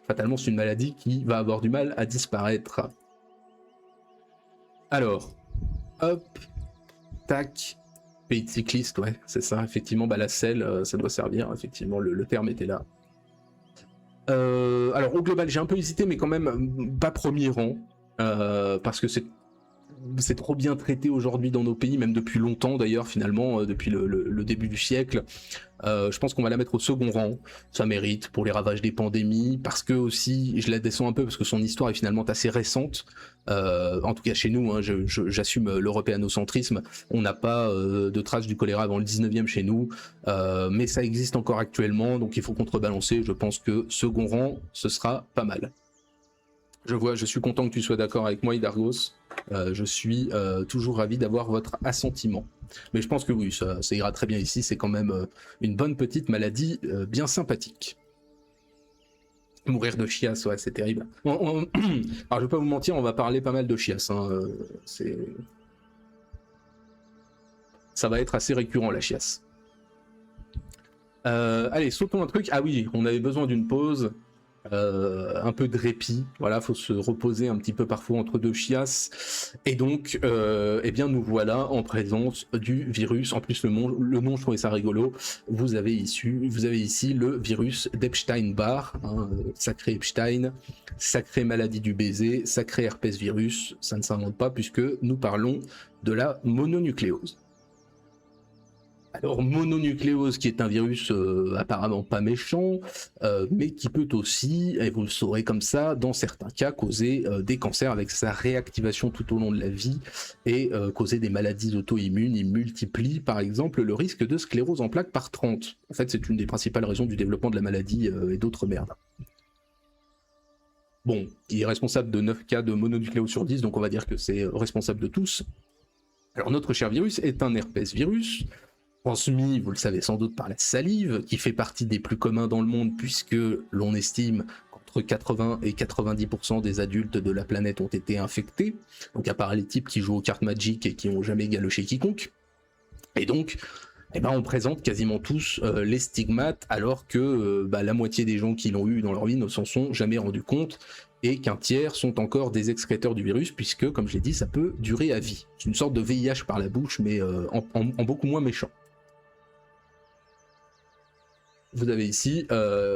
fatalement c'est une maladie qui va avoir du mal à disparaître. Alors, hop, tac, pays de cycliste, ouais, c'est ça, effectivement, la selle, ça doit servir, effectivement, le terme était là. Alors au global j'ai un peu hésité, mais quand même pas premier rang, parce que c'est trop bien traité aujourd'hui dans nos pays, même depuis longtemps d'ailleurs finalement, depuis le début du siècle. Je pense qu'on va la mettre au second rang, ça mérite pour les ravages des pandémies, parce que aussi je la descends un peu parce que son histoire est finalement assez récente, en tout cas chez nous, hein, j'assume l'européanocentrisme, on n'a pas de traces du choléra avant le 19e chez nous, mais ça existe encore actuellement, donc il faut contrebalancer. Je pense que second rang ce sera pas mal. Je suis content que tu sois d'accord avec moi, Idargos. Je suis toujours ravi d'avoir votre assentiment. Mais je pense que oui, ça ira très bien ici, c'est quand même une bonne petite maladie bien sympathique. Mourir de chiasse, ouais, c'est terrible. Alors je vais pas vous mentir, on va parler pas mal de chiasse, hein, c'est... ça va être assez récurrent la chiasse. Allez, sautons un truc. Ah oui, on avait besoin d'une pause, un peu de répit. Voilà, faut se reposer un petit peu parfois entre deux chiasses. Et donc, eh bien, nous voilà en présence du virus. En plus, le nom, je trouvais ça rigolo. Vous avez ici le virus d'Epstein-Barr, hein, sacré Epstein, sacrée maladie du baiser, sacré herpès virus. Ça ne s'invente pas puisque nous parlons de la mononucléose. Alors, mononucléose, qui est un virus apparemment pas méchant, mais qui peut aussi, et vous le saurez comme ça, dans certains cas, causer des cancers avec sa réactivation tout au long de la vie et causer des maladies auto-immunes. Il multiplie, par exemple, le risque de sclérose en plaques par 30. En fait, c'est une des principales raisons du développement de la maladie et d'autres merdes. Bon, il est responsable de 9 cas de mononucléose sur 10, donc on va dire que c'est responsable de tous. Alors, notre cher virus est un herpès virus, transmis, vous le savez sans doute, par la salive, qui fait partie des plus communs dans le monde, puisque l'on estime qu'entre 80 et 90% des adultes de la planète ont été infectés, donc à part les types qui jouent aux cartes Magic et qui n'ont jamais galoché quiconque. Et donc, eh ben, on présente quasiment tous les stigmates, alors que la moitié des gens qui l'ont eu dans leur vie ne s'en sont jamais rendus compte, et qu'un tiers sont encore des excréteurs du virus, puisque, comme je l'ai dit, ça peut durer à vie. C'est une sorte de VIH par la bouche, mais en beaucoup moins méchant. Vous avez ici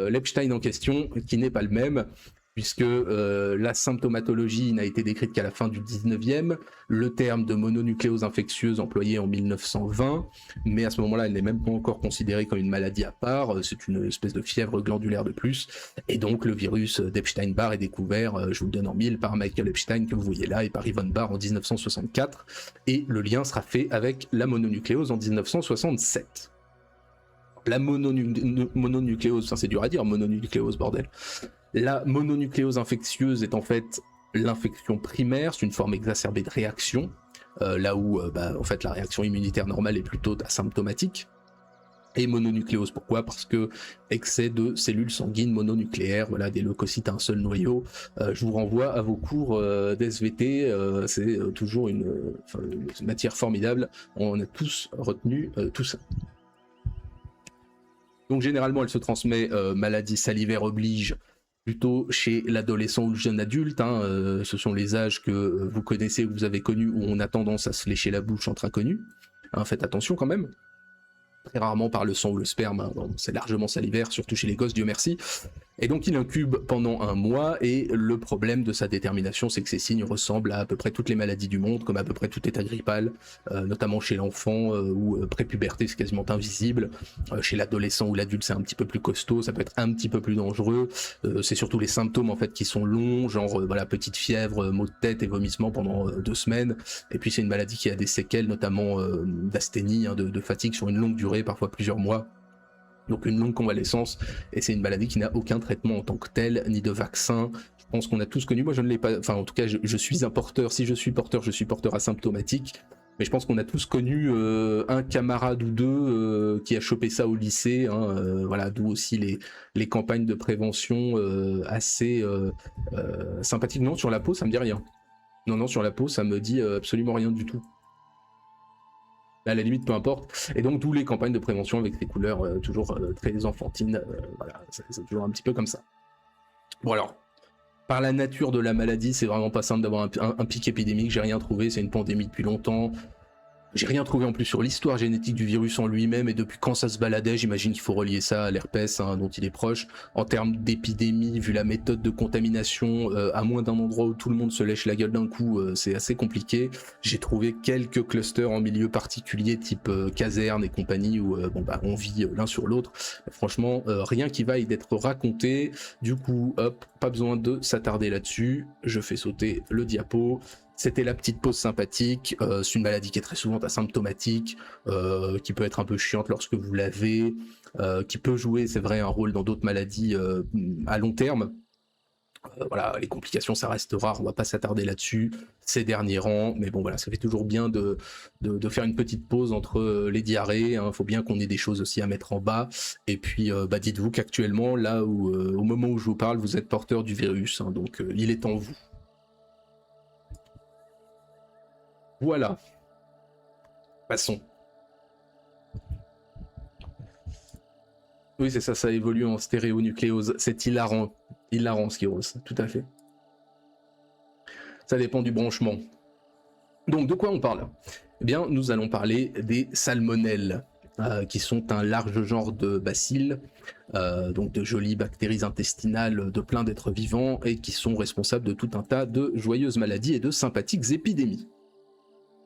l'Epstein en question, qui n'est pas le même, puisque la symptomatologie n'a été décrite qu'à la fin du 19e, le terme de mononucléose infectieuse employé en 1920, mais à ce moment-là, elle n'est même pas encore considérée comme une maladie à part, c'est une espèce de fièvre glandulaire de plus, et donc le virus d'Epstein-Barr est découvert, je vous le donne en mille, par Michael Epstein, que vous voyez là, et par Yvonne Barr en 1964, et le lien sera fait avec la mononucléose en 1967. La mononucléose, enfin c'est dur à dire, mononucléose, bordel. La mononucléose infectieuse est en fait l'infection primaire, c'est une forme exacerbée de réaction, là où en fait la réaction immunitaire normale est plutôt asymptomatique. Et mononucléose, pourquoi? Parce que excès de cellules sanguines mononucléaires, voilà, des leucocytes à un seul noyau. Je vous renvoie à vos cours d'SVT, c'est toujours une matière formidable, on a tous retenu tout ça. Donc généralement, elle se transmet, maladie salivaire oblige, plutôt chez l'adolescent ou le jeune adulte. Hein, ce sont les âges que vous connaissez, que vous avez connus, où on a tendance à se lécher la bouche entre inconnus. Hein, faites attention quand même. Très rarement par le sang ou le sperme, hein, c'est largement salivaire, surtout chez les gosses, Dieu merci. Et donc il incube pendant un mois, et le problème de sa détermination, c'est que ces signes ressemblent à peu près toutes les maladies du monde, comme à peu près tout état grippal, notamment chez l'enfant, où prépuberté c'est quasiment invisible, chez l'adolescent ou l'adulte c'est un petit peu plus costaud, ça peut être un petit peu plus dangereux, c'est surtout les symptômes en fait qui sont longs, genre voilà, petite fièvre, maux de tête et vomissements pendant 2 semaines, et puis c'est une maladie qui a des séquelles, notamment d'asthénie, hein, de fatigue sur une longue durée, parfois plusieurs mois. Donc une longue convalescence, et c'est une maladie qui n'a aucun traitement en tant que tel, ni de vaccin. Je pense qu'on a tous connu, moi je ne l'ai pas, enfin en tout cas je suis un porteur, si je suis porteur asymptomatique, mais je pense qu'on a tous connu un camarade ou deux qui a chopé ça au lycée, hein, voilà, d'où aussi les campagnes de prévention assez sympathiques. Non, sur la peau ça me dit rien. Non, sur la peau ça me dit absolument rien du tout. À la limite, peu importe. Et donc, d'où les campagnes de prévention avec des couleurs toujours très enfantines. Voilà, c'est toujours un petit peu comme ça. Bon, alors, par la nature de la maladie, c'est vraiment pas simple d'avoir un pic épidémique. J'ai rien trouvé, c'est une pandémie depuis longtemps. J'ai rien trouvé en plus sur l'histoire génétique du virus en lui-même, et depuis quand ça se baladait, j'imagine qu'il faut relier ça à l'herpès, hein, dont il est proche. En termes d'épidémie, vu la méthode de contamination, à moins d'un endroit où tout le monde se lèche la gueule d'un coup, c'est assez compliqué. J'ai trouvé quelques clusters en milieu particulier, type caserne et compagnie, où on vit l'un sur l'autre. Franchement, rien qui vaille d'être raconté. Du coup, hop, pas besoin de s'attarder là-dessus. Je fais sauter le diapo. C'était la petite pause sympathique, c'est une maladie qui est très souvent asymptomatique, qui peut être un peu chiante lorsque vous l'avez, qui peut jouer, c'est vrai, un rôle dans d'autres maladies à long terme. Voilà, les complications ça reste rare, on va pas s'attarder là-dessus, ces derniers rangs, mais bon voilà, ça fait toujours bien de faire une petite pause entre les diarrhées, hein, faut bien qu'on ait des choses aussi à mettre en bas, et puis dites-vous qu'actuellement, là où au moment où je vous parle, vous êtes porteur du virus, hein, donc il est en vous. Voilà. Passons. Oui, c'est ça, ça évolue en stéréonucléose. C'est hilarant. Hilarant, Skiros, tout à fait. Ça dépend du branchement. Donc, de quoi on parle? Eh bien, nous allons parler des salmonelles, qui sont un large genre de bacilles, donc de jolies bactéries intestinales de plein d'êtres vivants, et qui sont responsables de tout un tas de joyeuses maladies et de sympathiques épidémies.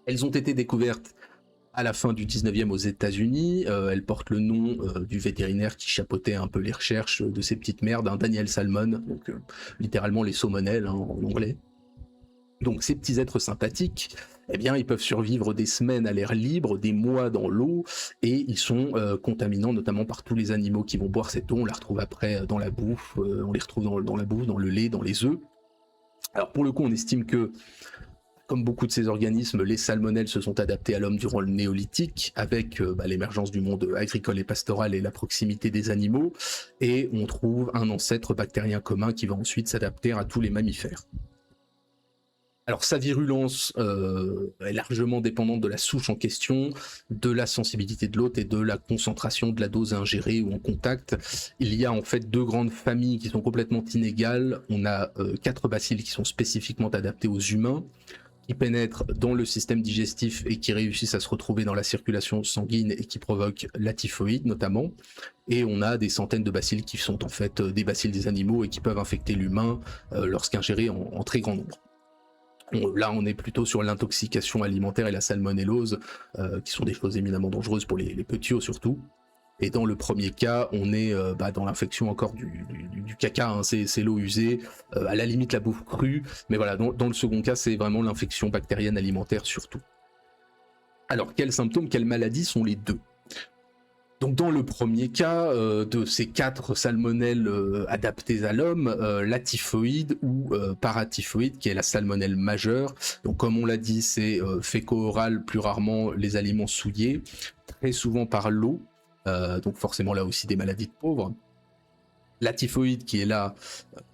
Elles ont été découvertes à la fin du 19e aux États-Unis. Elle porte le nom du vétérinaire qui chapeautait un peu les recherches de ces petites merdes, hein, Daniel Salmon, donc littéralement les saumonelles, hein, en anglais. Donc ces petits êtres sympathiques, eh bien, ils peuvent survivre des semaines à l'air libre, des mois dans l'eau, et ils sont contaminants notamment par tous les animaux qui vont boire cette eau. On la retrouve après dans la bouffe, on les retrouve dans la bouffe, dans le lait, dans les œufs. Alors pour le coup, on estime que, comme beaucoup de ces organismes, les salmonelles se sont adaptés à l'homme durant le néolithique, avec l'émergence du monde agricole et pastoral et la proximité des animaux, et on trouve un ancêtre bactérien commun qui va ensuite s'adapter à tous les mammifères. Alors sa virulence est largement dépendante de la souche en question, de la sensibilité de l'hôte et de la concentration de la dose ingérée ou en contact. Il y a en fait deux grandes familles qui sont complètement inégales. On a 4 bacilles qui sont spécifiquement adaptés aux humains, qui pénètrent dans le système digestif et qui réussissent à se retrouver dans la circulation sanguine et qui provoquent la typhoïde notamment. Et on a des centaines de bacilles qui sont en fait des bacilles des animaux et qui peuvent infecter l'humain lorsqu'ingérés en très grand nombre. Là, on est plutôt sur l'intoxication alimentaire et la salmonellose, qui sont des choses éminemment dangereuses pour les petits surtout. Et dans le premier cas, on est dans l'infection encore du caca, hein, c'est l'eau usée, à la limite la bouffe crue, mais voilà, dans le second cas, c'est vraiment l'infection bactérienne alimentaire surtout. Alors, quels symptômes, quelles maladies sont les deux? Donc dans le premier cas, de ces 4 salmonelles adaptées à l'homme, la typhoïde ou paratyphoïde, qui est la salmonelle majeure. Donc comme on l'a dit, c'est féco-oral, plus rarement les aliments souillés, très souvent par l'eau, donc forcément là aussi des maladies de pauvres. La typhoïde qui est là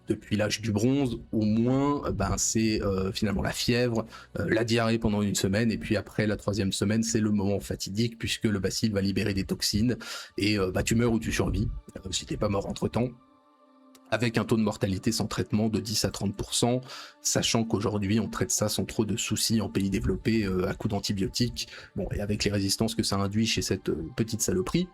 depuis l'âge du bronze, au moins, c'est finalement la fièvre, la diarrhée pendant une semaine, et puis après la 3e semaine, c'est le moment fatidique, puisque le bacille va libérer des toxines, et tu meurs ou tu survis, si t'es pas mort entre-temps, avec un taux de mortalité sans traitement de 10 à 30%, sachant qu'aujourd'hui on traite ça sans trop de soucis en pays développés, à coup d'antibiotiques, bon, et avec les résistances que ça induit chez cette petite saloperie.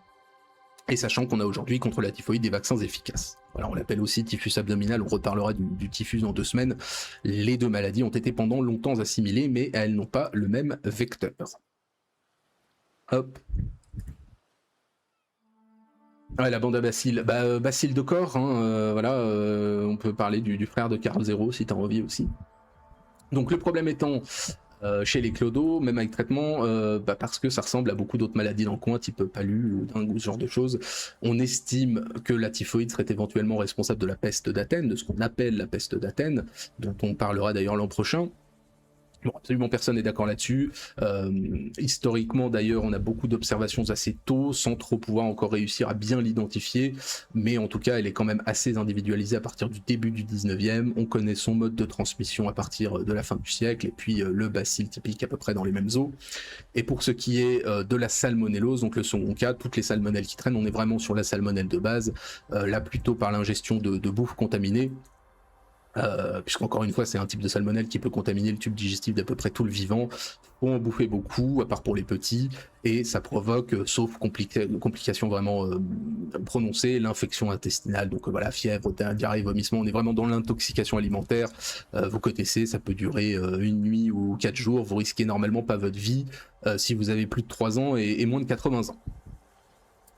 Et sachant qu'on a aujourd'hui contre la typhoïde des vaccins efficaces. Voilà, on l'appelle aussi typhus abdominal, on reparlera du typhus dans 2 semaines. Les deux maladies ont été pendant longtemps assimilées, mais elles n'ont pas le même vecteur. Hop. Ouais, la bande à Bacille. Bacille de corps, hein, on peut parler du frère de Carl Zero si t'as envie aussi. Donc le problème étant, chez les clodos, même avec traitement, parce que ça ressemble à beaucoup d'autres maladies dans le coin, type palu ou dingue ou ce genre de choses, on estime que la typhoïde serait éventuellement responsable de la peste d'Athènes, de ce qu'on appelle la peste d'Athènes, dont on parlera d'ailleurs l'an prochain. Bon, absolument personne n'est d'accord là-dessus. Historiquement, d'ailleurs, on a beaucoup d'observations assez tôt, sans trop pouvoir encore réussir à bien l'identifier, mais en tout cas, elle est quand même assez individualisée à partir du début du 19e. On connaît son mode de transmission à partir de la fin du siècle, et puis le bacille typique à peu près dans les mêmes eaux. Et pour ce qui est de la salmonellose, donc le second cas, toutes les salmonelles qui traînent, on est vraiment sur la salmonelle de base, là plutôt par l'ingestion de bouffe contaminée. Puisqu'encore une fois c'est un type de salmonelle qui peut contaminer le tube digestif d'à peu près tout le vivant. Faut en bouffer beaucoup, à part pour les petits, et ça provoque, sauf complications vraiment prononcées, l'infection intestinale, donc voilà, fièvre, diarrhée, vomissement, on est vraiment dans l'intoxication alimentaire. Vous connaissez, ça peut durer une nuit ou 4 jours, vous risquez normalement pas votre vie si vous avez plus de 3 ans et moins de 80 ans.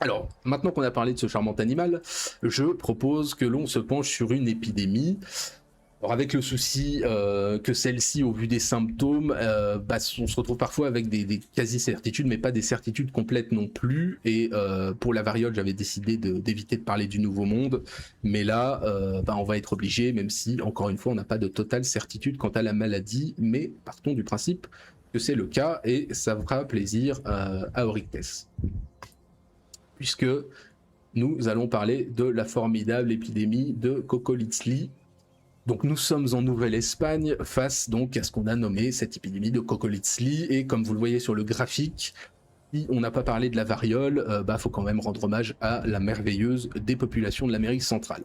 Alors, maintenant qu'on a parlé de ce charmant animal, je propose que l'on se penche sur une épidémie. Alors avec le souci que celle-ci, au vu des symptômes, on se retrouve parfois avec des quasi-certitudes, mais pas des certitudes complètes non plus. Et pour la variole, j'avais décidé d'éviter de parler du Nouveau Monde, mais là, on va être obligé, même si, encore une fois, on n'a pas de totale certitude quant à la maladie, mais partons du principe que c'est le cas, et ça fera plaisir à Oryctes. Puisque nous allons parler de la formidable épidémie de Kokolitzli. Donc nous sommes en Nouvelle-Espagne face donc à ce qu'on a nommé cette épidémie de Kokolitzli, et comme vous le voyez sur le graphique, si on n'a pas parlé de la variole, faut quand même rendre hommage à la merveilleuse dépopulation de l'Amérique centrale.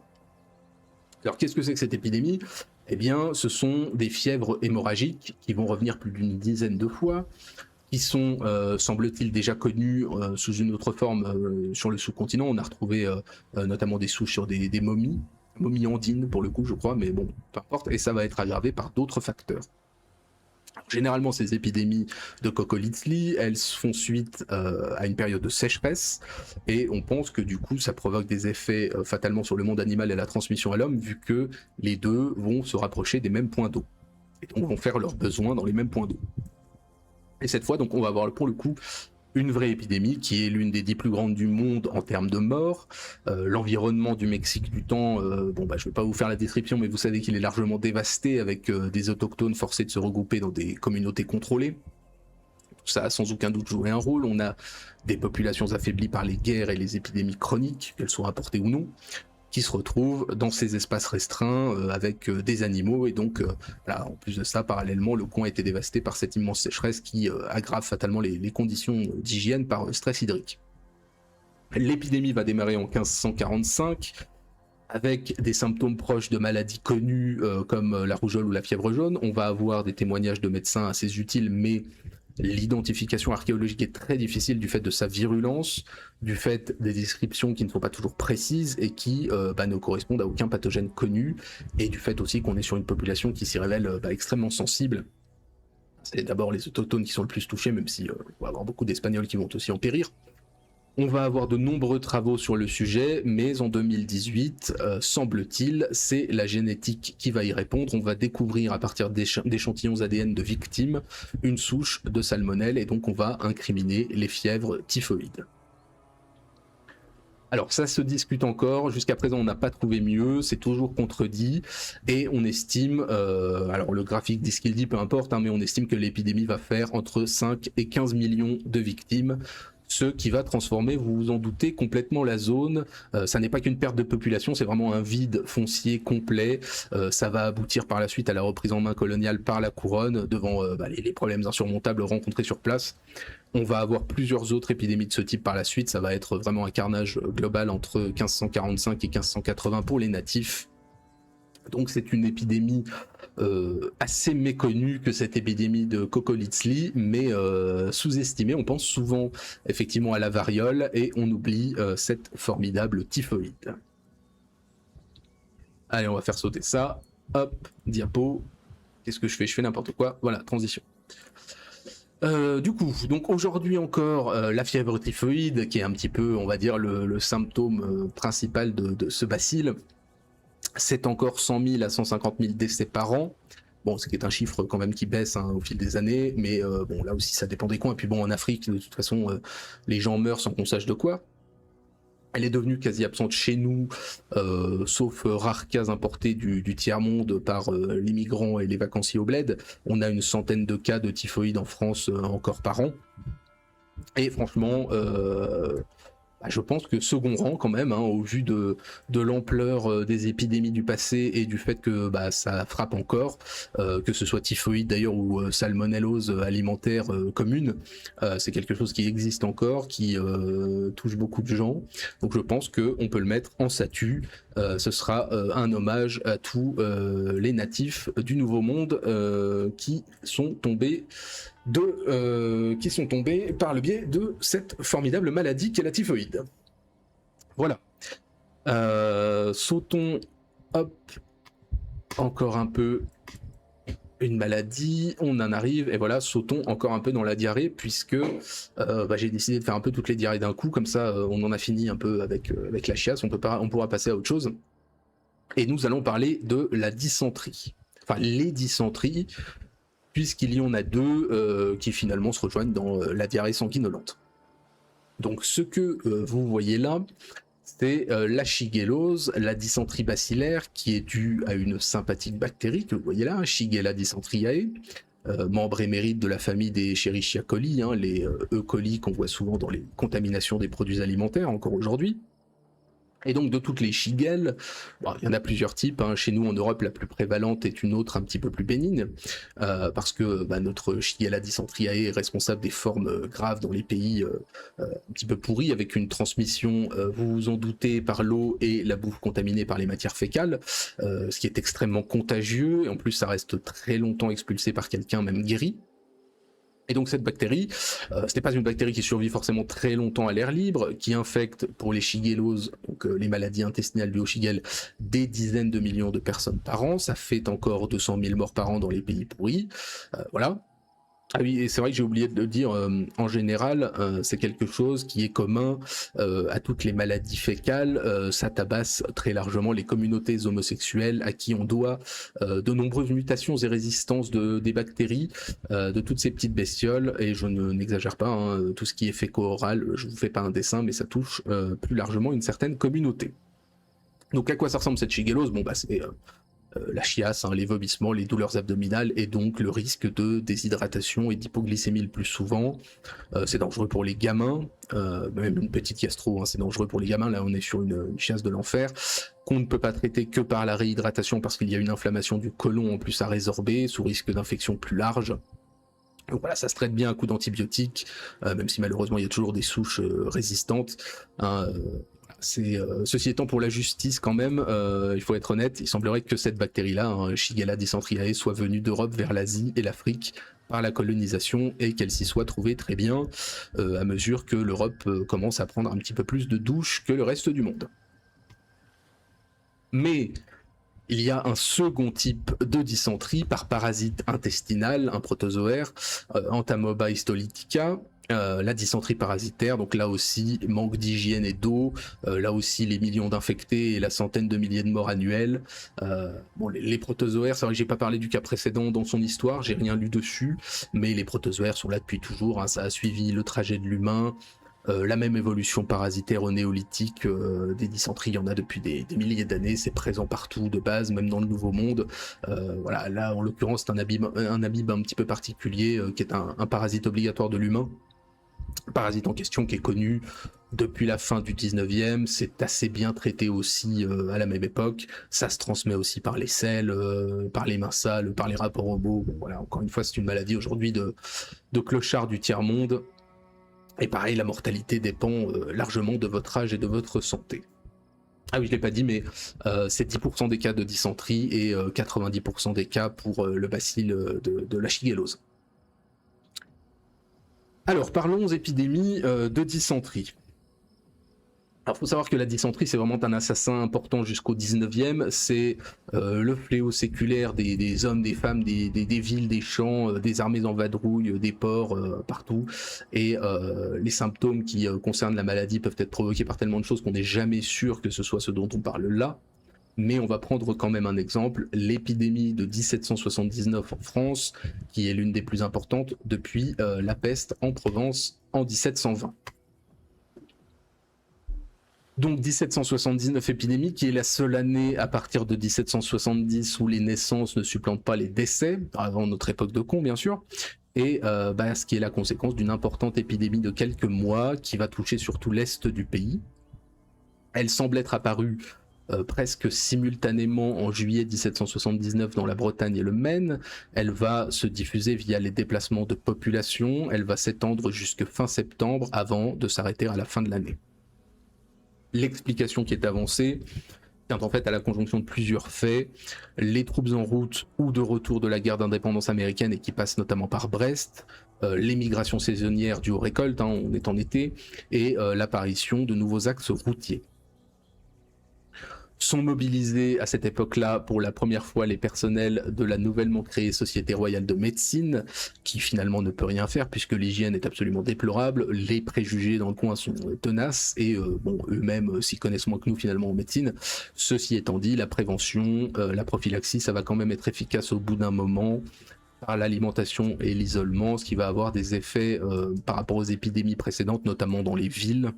Alors qu'est-ce que c'est que cette épidémie ? Eh bien, ce sont des fièvres hémorragiques qui vont revenir plus d'une dizaine de fois, qui sont, semble-t-il, déjà connues sous une autre forme sur le sous-continent. On a retrouvé notamment des souches sur des momies andines pour le coup, je crois, mais bon, peu importe, et ça va être aggravé par d'autres facteurs. Généralement, ces épidémies de Coccolizli, elles font suite à une période de sécheresse, et on pense que du coup, ça provoque des effets fatalement sur le monde animal et la transmission à l'homme, vu que les deux vont se rapprocher des mêmes points d'eau, et donc vont faire leurs besoins dans les mêmes points d'eau. Et cette fois, donc, on va avoir pour le coup une vraie épidémie qui est l'une des 10 plus grandes du monde en termes de morts. L'environnement du Mexique du temps, je ne vais pas vous faire la description, mais vous savez qu'il est largement dévasté avec des autochtones forcés de se regrouper dans des communautés contrôlées. Tout ça a sans aucun doute joué un rôle. On a des populations affaiblies par les guerres et les épidémies chroniques, qu'elles soient importées ou non, qui se retrouvent dans ces espaces restreints avec des animaux, et donc en plus de ça, parallèlement, le coin a été dévasté par cette immense sécheresse qui aggrave fatalement les conditions d'hygiène par stress hydrique. L'épidémie va démarrer en 1545 avec des symptômes proches de maladies connues comme la rougeole ou la fièvre jaune. On va avoir des témoignages de médecins assez utiles, mais l'identification archéologique est très difficile du fait de sa virulence, du fait des descriptions qui ne sont pas toujours précises et qui ne correspondent à aucun pathogène connu, et du fait aussi qu'on est sur une population qui s'y révèle extrêmement sensible. C'est d'abord les autochtones qui sont le plus touchés, même si on va avoir beaucoup d'Espagnols qui vont aussi en périr. On va avoir de nombreux travaux sur le sujet, mais en 2018, semble-t-il, c'est la génétique qui va y répondre. On va découvrir à partir d'échantillons ADN de victimes une souche de salmonelle, et donc on va incriminer les fièvres typhoïdes. Alors ça se discute encore, jusqu'à présent on n'a pas trouvé mieux, c'est toujours contredit, et on estime, alors le graphique dit ce qu'il dit, peu importe, mais on estime que l'épidémie va faire entre 5 et 15 millions de victimes, ce qui va transformer, vous vous en doutez, complètement la zone. Ça n'est pas qu'une perte de population, c'est vraiment un vide foncier complet. Ça va aboutir par la suite à la reprise en main coloniale par la couronne, devant les problèmes insurmontables rencontrés sur place. On va avoir plusieurs autres épidémies de ce type par la suite, ça va être vraiment un carnage global entre 1545 et 1580 pour les natifs. Donc c'est une épidémie assez méconnue que cette épidémie de Coccolizli, mais sous-estimée. On pense souvent effectivement à la variole et on oublie cette formidable typhoïde. Allez, on va faire sauter ça. Hop, diapo. Qu'est-ce que je fais ? Je fais n'importe quoi. Voilà, transition. Du coup, donc aujourd'hui encore, la fièvre typhoïde, qui est un petit peu, on va dire, le symptôme principal de ce bacille. C'est encore 100 000 à 150 000 décès par an. Bon, ce qui est un chiffre quand même qui baisse au fil des années, mais là aussi ça dépend des coins. Et puis bon, en Afrique, de toute façon, les gens meurent sans qu'on sache de quoi. Elle est devenue quasi absente chez nous, sauf rares cas importés du tiers-monde par les migrants et les vacanciers au bled. On a une centaine de cas de typhoïde en France encore par an. Et franchement, je pense que second rang quand même, au vu de l'ampleur des épidémies du passé et du fait que ça frappe encore, que ce soit typhoïde d'ailleurs ou salmonellose alimentaire commune, c'est quelque chose qui existe encore, qui touche beaucoup de gens. Donc je pense qu'on peut le mettre en statut. Ce sera un hommage à tous les natifs du Nouveau Monde qui sont tombés par le biais de cette formidable maladie qu'est la typhoïde. Voilà. Sautons, hop, encore un peu une maladie, on en arrive, et voilà, sautons encore un peu dans la diarrhée, puisque j'ai décidé de faire un peu toutes les diarrhées d'un coup, comme ça on en a fini un peu avec la chiasse, on pourra passer à autre chose. Et nous allons parler de la dysenterie. Enfin, les dysenteries, puisqu'il y en a deux qui finalement se rejoignent dans la diarrhée sanguinolente. Donc ce que vous voyez là, c'est la shigellose, la dysenterie bacillaire, qui est due à une sympathique bactérie que vous voyez là, Shigella dysenteriae, membre émérite de la famille des Escherichia coli, les E. coli qu'on voit souvent dans les contaminations des produits alimentaires encore aujourd'hui. Et donc de toutes les shigelles, bon, il y en a plusieurs types, hein. Chez nous en Europe la plus prévalente est une autre un petit peu plus bénigne, parce que notre shigella dysenteriae est responsable des formes graves dans les pays un petit peu pourris, avec une transmission, vous vous en doutez, par l'eau et la bouffe contaminée par les matières fécales, ce qui est extrêmement contagieux, et en plus ça reste très longtemps expulsé par quelqu'un, même guéri. Et donc cette bactérie, ce n'est pas une bactérie qui survit forcément très longtemps à l'air libre, qui infecte pour les shigelloses, donc les maladies intestinales dues au shigelle, des dizaines de millions de personnes par an. Ça fait encore 200 000 morts par an dans les pays pourris. Voilà. Ah oui, et c'est vrai que j'ai oublié de le dire, en général, c'est quelque chose qui est commun à toutes les maladies fécales. Ça tabasse très largement les communautés homosexuelles à qui on doit de nombreuses mutations et résistances des bactéries, de toutes ces petites bestioles, et je n'exagère pas, hein, tout ce qui est féco-oral, je vous fais pas un dessin, mais ça touche plus largement une certaine communauté. Donc à quoi ça ressemble cette shigellose? Bon bah c'est la chiasse, hein, les vomissements, les douleurs abdominales et donc le risque de déshydratation et d'hypoglycémie le plus souvent. C'est dangereux pour les gamins, même une petite gastro, hein, c'est dangereux pour les gamins. Là on est sur une chiasse de l'enfer qu'on ne peut pas traiter que par la réhydratation parce qu'il y a une inflammation du côlon en plus à résorber sous risque d'infection plus large. Donc voilà, ça se traite bien à coup d'antibiotiques, même si malheureusement il y a toujours des souches résistantes, hein. Ceci étant, pour la justice quand même, il faut être honnête, il semblerait que cette bactérie-là, hein, Shigella dysenteriae, soit venue d'Europe vers l'Asie et l'Afrique par la colonisation et qu'elle s'y soit trouvée très bien à mesure que l'Europe commence à prendre un petit peu plus de douche que le reste du monde. Mais il y a un second type de dysenterie par parasite intestinal, un protozoaire, Entamoeba histolytica. La dysenterie parasitaire, donc là aussi manque d'hygiène et d'eau, là aussi les millions d'infectés et la centaine de milliers de morts annuels. Bon, les protozoaires, c'est vrai que j'ai pas parlé du cas précédent dans son histoire, j'ai rien lu dessus, mais les protozoaires sont là depuis toujours, hein, ça a suivi le trajet de l'humain. La même évolution parasitaire au néolithique, des dysenteries, il y en a depuis des milliers d'années, c'est présent partout de base, même dans le Nouveau Monde. Voilà, là en l'occurrence c'est un amibe un petit peu particulier qui est un parasite obligatoire de l'humain. Parasite en question qui est connu depuis la fin du 19e, c'est assez bien traité aussi à la même époque, ça se transmet aussi par les selles, par les mains sales, par les rapports homo. Bon, voilà, encore une fois c'est une maladie aujourd'hui de clochard du tiers-monde. Et pareil, la mortalité dépend largement de votre âge et de votre santé. Ah oui, je l'ai pas dit, mais c'est 10% des cas de dysenterie et 90% des cas pour le bacille de la shigellose. Alors, parlons épidémie de dysenterie. Alors, il faut savoir que la dysenterie, c'est vraiment un assassin important jusqu'au 19e. C'est le fléau séculaire des hommes, des femmes, des villes, des champs, des armées en vadrouille, des ports, partout. Et les symptômes qui concernent la maladie peuvent être provoqués par tellement de choses qu'on n'est jamais sûr que ce soit ce dont on parle là. Mais on va prendre quand même un exemple, l'épidémie de 1779 en France, qui est l'une des plus importantes depuis la peste en Provence en 1720. Donc 1779 épidémie, qui est la seule année à partir de 1770 où les naissances ne supplantent pas les décès, avant notre époque de con bien sûr, et ce qui est la conséquence d'une importante épidémie de quelques mois qui va toucher surtout l'est du pays. Elle semble être apparue presque simultanément en juillet 1779 dans la Bretagne et le Maine. Elle va se diffuser via les déplacements de population, elle va s'étendre jusque fin septembre avant de s'arrêter à la fin de l'année. L'explication qui est avancée tient en fait à la conjonction de plusieurs faits, les troupes en route ou de retour de la guerre d'indépendance américaine et qui passent notamment par Brest, l'émigration saisonnière due aux récoltes, hein, on est en été, et l'apparition de nouveaux axes routiers. Sont mobilisés à cette époque-là pour la première fois les personnels de la nouvellement créée Société Royale de Médecine, qui finalement ne peut rien faire puisque l'hygiène est absolument déplorable, les préjugés dans le coin sont tenaces et eux-mêmes s'y connaissent moins que nous finalement en médecine. Ceci étant dit, la prévention, la prophylaxie, ça va quand même être efficace au bout d'un moment, par l'alimentation et l'isolement, ce qui va avoir des effets par rapport aux épidémies précédentes, notamment dans les villes.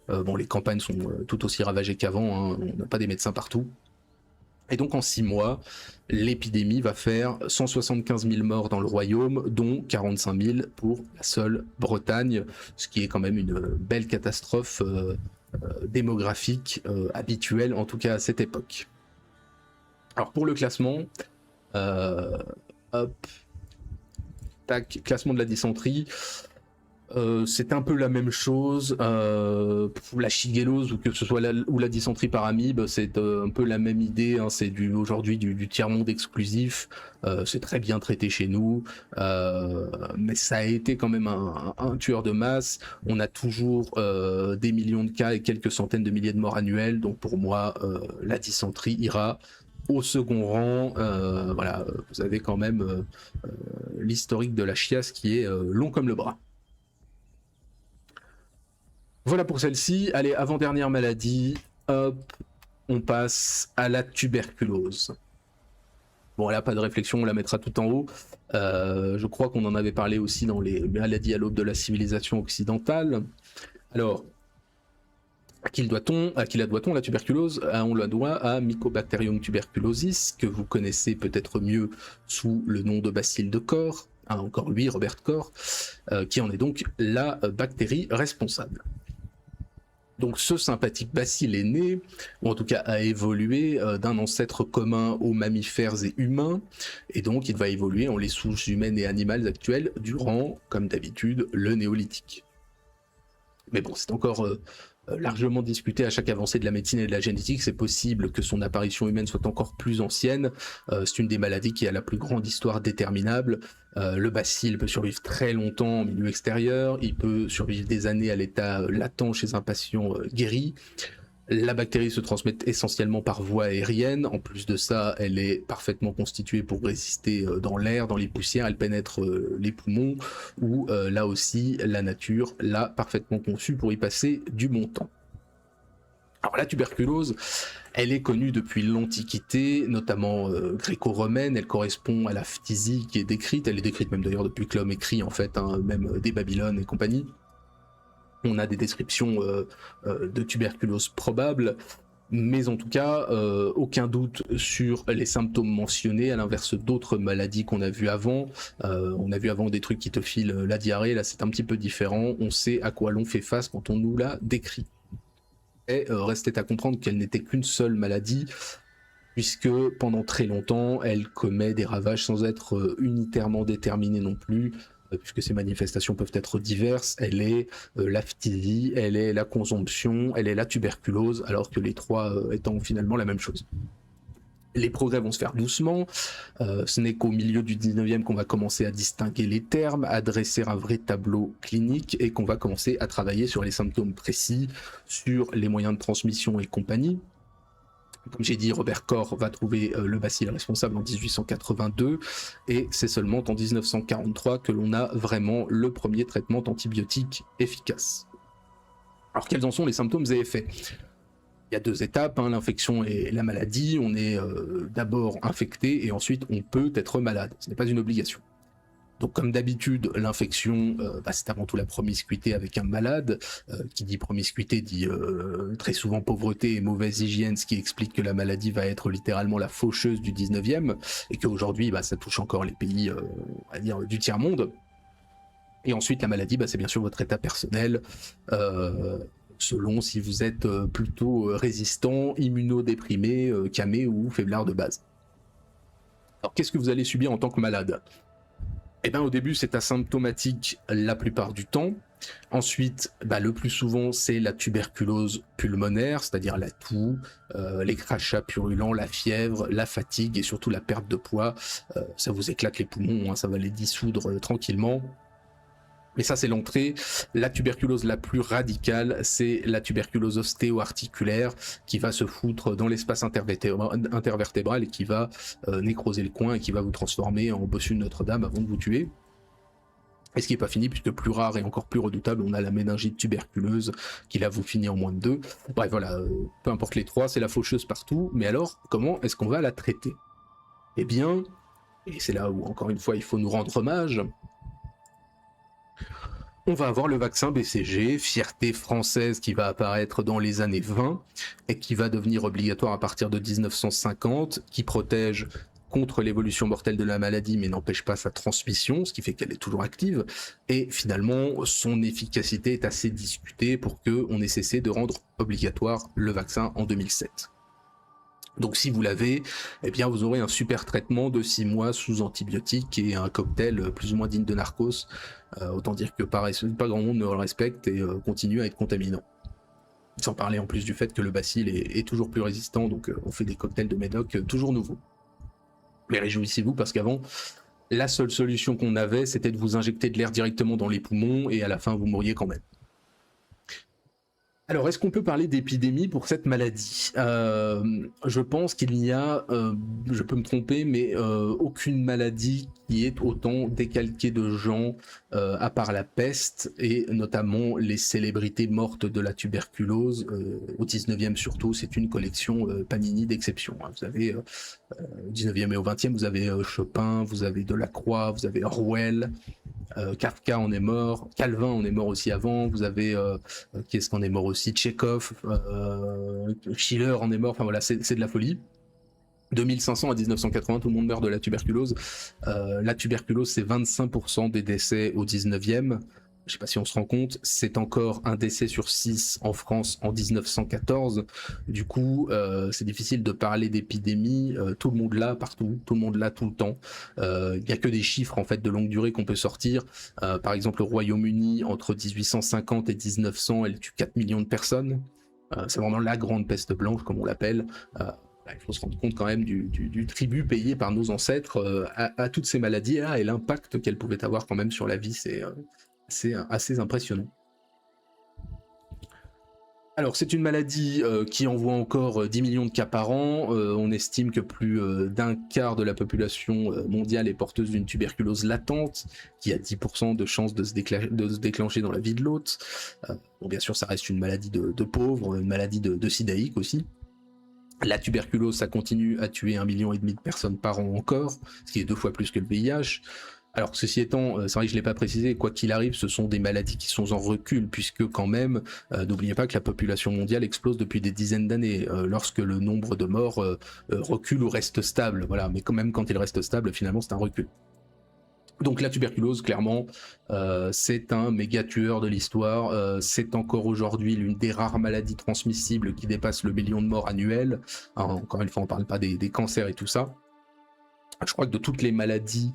Les campagnes sont tout aussi ravagées qu'avant, hein, on n'a pas des médecins partout. Et donc en 6 mois, l'épidémie va faire 175 000 morts dans le royaume, dont 45 000 pour la seule Bretagne, ce qui est quand même une belle catastrophe démographique habituel, en tout cas à cette époque. Alors pour le classement, hop, tac, classement de la dysenterie. C'est un peu la même chose pour la shigellose ou que ce soit la dysenterie par amibe, c'est un peu la même idée, hein, c'est aujourd'hui du tiers-monde exclusif, c'est très bien traité chez nous, mais ça a été quand même un tueur de masse. On a toujours des millions de cas et quelques centaines de milliers de morts annuels, donc pour moi la dysenterie ira au second rang. Voilà, vous avez quand même l'historique de la chiasse qui est long comme le bras. Voilà pour celle-ci. Allez, avant-dernière maladie, hop, on passe à la tuberculose. Bon, là, pas de réflexion, on la mettra tout en haut. Je crois qu'on en avait parlé aussi dans les maladies à l'aube de la civilisation occidentale. Alors, à qui la doit-on la tuberculose? On la doit à Mycobacterium tuberculosis, que vous connaissez peut-être mieux sous le nom de bacille de Koch, encore lui, Robert Koch, qui en est donc la bactérie responsable. Donc ce sympathique bacille est né, ou en tout cas a évolué d'un ancêtre commun aux mammifères et humains, et donc il va évoluer en les souches humaines et animales actuelles durant, comme d'habitude, le néolithique. Mais bon, c'est encore largement discuté à chaque avancée de la médecine et de la génétique. C'est possible que son apparition humaine soit encore plus ancienne. C'est une des maladies qui a la plus grande histoire déterminable. Le bacille peut survivre très longtemps en milieu extérieur, il peut survivre des années à l'état latent chez un patient guéri. La bactérie se transmet essentiellement par voie aérienne. En plus de ça, elle est parfaitement constituée pour résister dans l'air, dans les poussières. Elle pénètre les poumons, où là aussi, la nature l'a parfaitement conçue pour y passer du bon temps. Alors la tuberculose, elle est connue depuis l'Antiquité, notamment gréco-romaine. Elle correspond à la phtisie qui est décrite. Elle est décrite même d'ailleurs depuis que l'homme écrit, en fait, hein, même des Babylone et compagnie. On a des descriptions de tuberculose probable, mais en tout cas, aucun doute sur les symptômes mentionnés, à l'inverse d'autres maladies qu'on a vues avant. On a vu avant des trucs qui te filent la diarrhée, là c'est un petit peu différent, on sait à quoi l'on fait face quand on nous la décrit. Et restait à comprendre qu'elle n'était qu'une seule maladie, puisque pendant très longtemps, elle commet des ravages sans être unitairement déterminée non plus, puisque ces manifestations peuvent être diverses. Elle est la phtisie, elle est la consomption, elle est la tuberculose, alors que les trois étant finalement la même chose. Les progrès vont se faire doucement, ce n'est qu'au milieu du 19e qu'on va commencer à distinguer les termes, à dresser un vrai tableau clinique et qu'on va commencer à travailler sur les symptômes précis, sur les moyens de transmission et compagnie. Comme j'ai dit, Robert Koch va trouver le bacille responsable en 1882 et c'est seulement en 1943 que l'on a vraiment le premier traitement antibiotique efficace. Alors quels en sont les symptômes et effets ? Il y a deux étapes, hein, l'infection et la maladie. On est d'abord infecté et ensuite on peut être malade. Ce n'est pas une obligation. Donc comme d'habitude, l'infection, c'est avant tout la promiscuité avec un malade. Qui dit promiscuité dit très souvent pauvreté et mauvaise hygiène, ce qui explique que la maladie va être littéralement la faucheuse du 19e et qu'aujourd'hui ça touche encore les pays on va dire, du tiers-monde. Et ensuite la maladie, c'est bien sûr votre état personnel, selon si vous êtes plutôt résistant, immunodéprimé, camé ou faiblard de base. Alors qu'est-ce que vous allez subir en tant que malade ? Eh bien, au début, c'est asymptomatique la plupart du temps. Ensuite, le plus souvent, c'est la tuberculose pulmonaire, c'est-à-dire la toux, les crachats purulents, la fièvre, la fatigue et surtout la perte de poids. Ça vous éclate les poumons, hein, ça va les dissoudre tranquillement. Mais ça, c'est l'entrée. La tuberculose la plus radicale, c'est la tuberculose ostéo-articulaire qui va se foutre dans l'espace intervertébral et qui va nécroser le coin et qui va vous transformer en bossu de Notre-Dame avant de vous tuer. Et ce qui n'est pas fini, puisque plus rare et encore plus redoutable, on a la méningite tuberculeuse qui là vous finit en moins de 2. Bref, voilà, peu importe les trois, c'est la faucheuse partout. Mais alors, comment est-ce qu'on va la traiter ? Eh bien, et c'est là où encore une fois il faut nous rendre hommage, on va avoir le vaccin BCG, fierté française qui va apparaître dans les années 20 et qui va devenir obligatoire à partir de 1950, qui protège contre l'évolution mortelle de la maladie, mais n'empêche pas sa transmission, ce qui fait qu'elle est toujours active. Et finalement, son efficacité est assez discutée pour qu'on ait cessé de rendre obligatoire le vaccin en 2007. Donc si vous l'avez, eh bien vous aurez un super traitement de 6 mois sous antibiotiques et un cocktail plus ou moins digne de narcos. Autant dire que pas grand monde ne le respecte et continue à être contaminant. Sans parler en plus du fait que le bacille est toujours plus résistant, donc on fait des cocktails de médoc toujours nouveaux. Mais réjouissez-vous parce qu'avant, la seule solution qu'on avait, c'était de vous injecter de l'air directement dans les poumons et à la fin vous mouriez quand même. Alors, est-ce qu'on peut parler d'épidémie pour cette maladie ? Je pense qu'il n'y a, je peux me tromper, mais aucune maladie qui est autant décalquée de gens, à part la peste, et notamment les célébrités mortes de la tuberculose, au 19e surtout, c'est une collection Panini d'exception. Hein. Vous avez, au 19e et au 20e, vous avez Chopin, vous avez Delacroix, vous avez Orwell, Kafka en est mort, Calvin en est mort aussi avant, vous avez qui est-ce qu'en est mort aussi, Tchekhov, Schiller en est mort, enfin voilà, c'est de la folie. De 1500 à 1980, tout le monde meurt de la tuberculose. La tuberculose, c'est 25% des décès au 19e. Je sais pas si on se rend compte, c'est encore un décès sur 6 en France en 1914. Du coup, c'est difficile de parler d'épidémie. Tout le monde l'a partout, tout le monde l'a tout le temps. Il n'y a que des chiffres en fait de longue durée qu'on peut sortir. Par exemple, au Royaume-Uni, entre 1850 et 1900, elle tue 4 millions de personnes. C'est vraiment la grande peste blanche, comme on l'appelle. Il faut se rendre compte quand même du tribut payé par nos ancêtres à toutes ces maladies-là et l'impact qu'elles pouvaient avoir quand même sur la vie, c'est assez impressionnant. Alors c'est une maladie qui envoie encore 10 millions de cas par an. On estime que plus d'un quart de la population mondiale est porteuse d'une tuberculose latente, qui a 10% de chances de se déclencher dans la vie de l'hôte. Bon, bien sûr, ça reste une maladie de pauvres, une maladie de sidaïque aussi. La tuberculose, ça continue à tuer 1,5 million de personnes par an encore, ce qui est 2 fois plus que le VIH. Alors ceci étant, c'est vrai que je ne l'ai pas précisé, quoi qu'il arrive, ce sont des maladies qui sont en recul, puisque quand même, n'oubliez pas que la population mondiale explose depuis des dizaines d'années, lorsque le nombre de morts recule ou reste stable, voilà, mais quand même quand il reste stable, finalement c'est un recul. Donc la tuberculose, clairement, c'est un méga tueur de l'histoire, c'est encore aujourd'hui l'une des rares maladies transmissibles qui dépasse le million de morts annuels. Alors, encore une fois, on ne parle pas des cancers et tout ça. Je crois que de toutes les maladies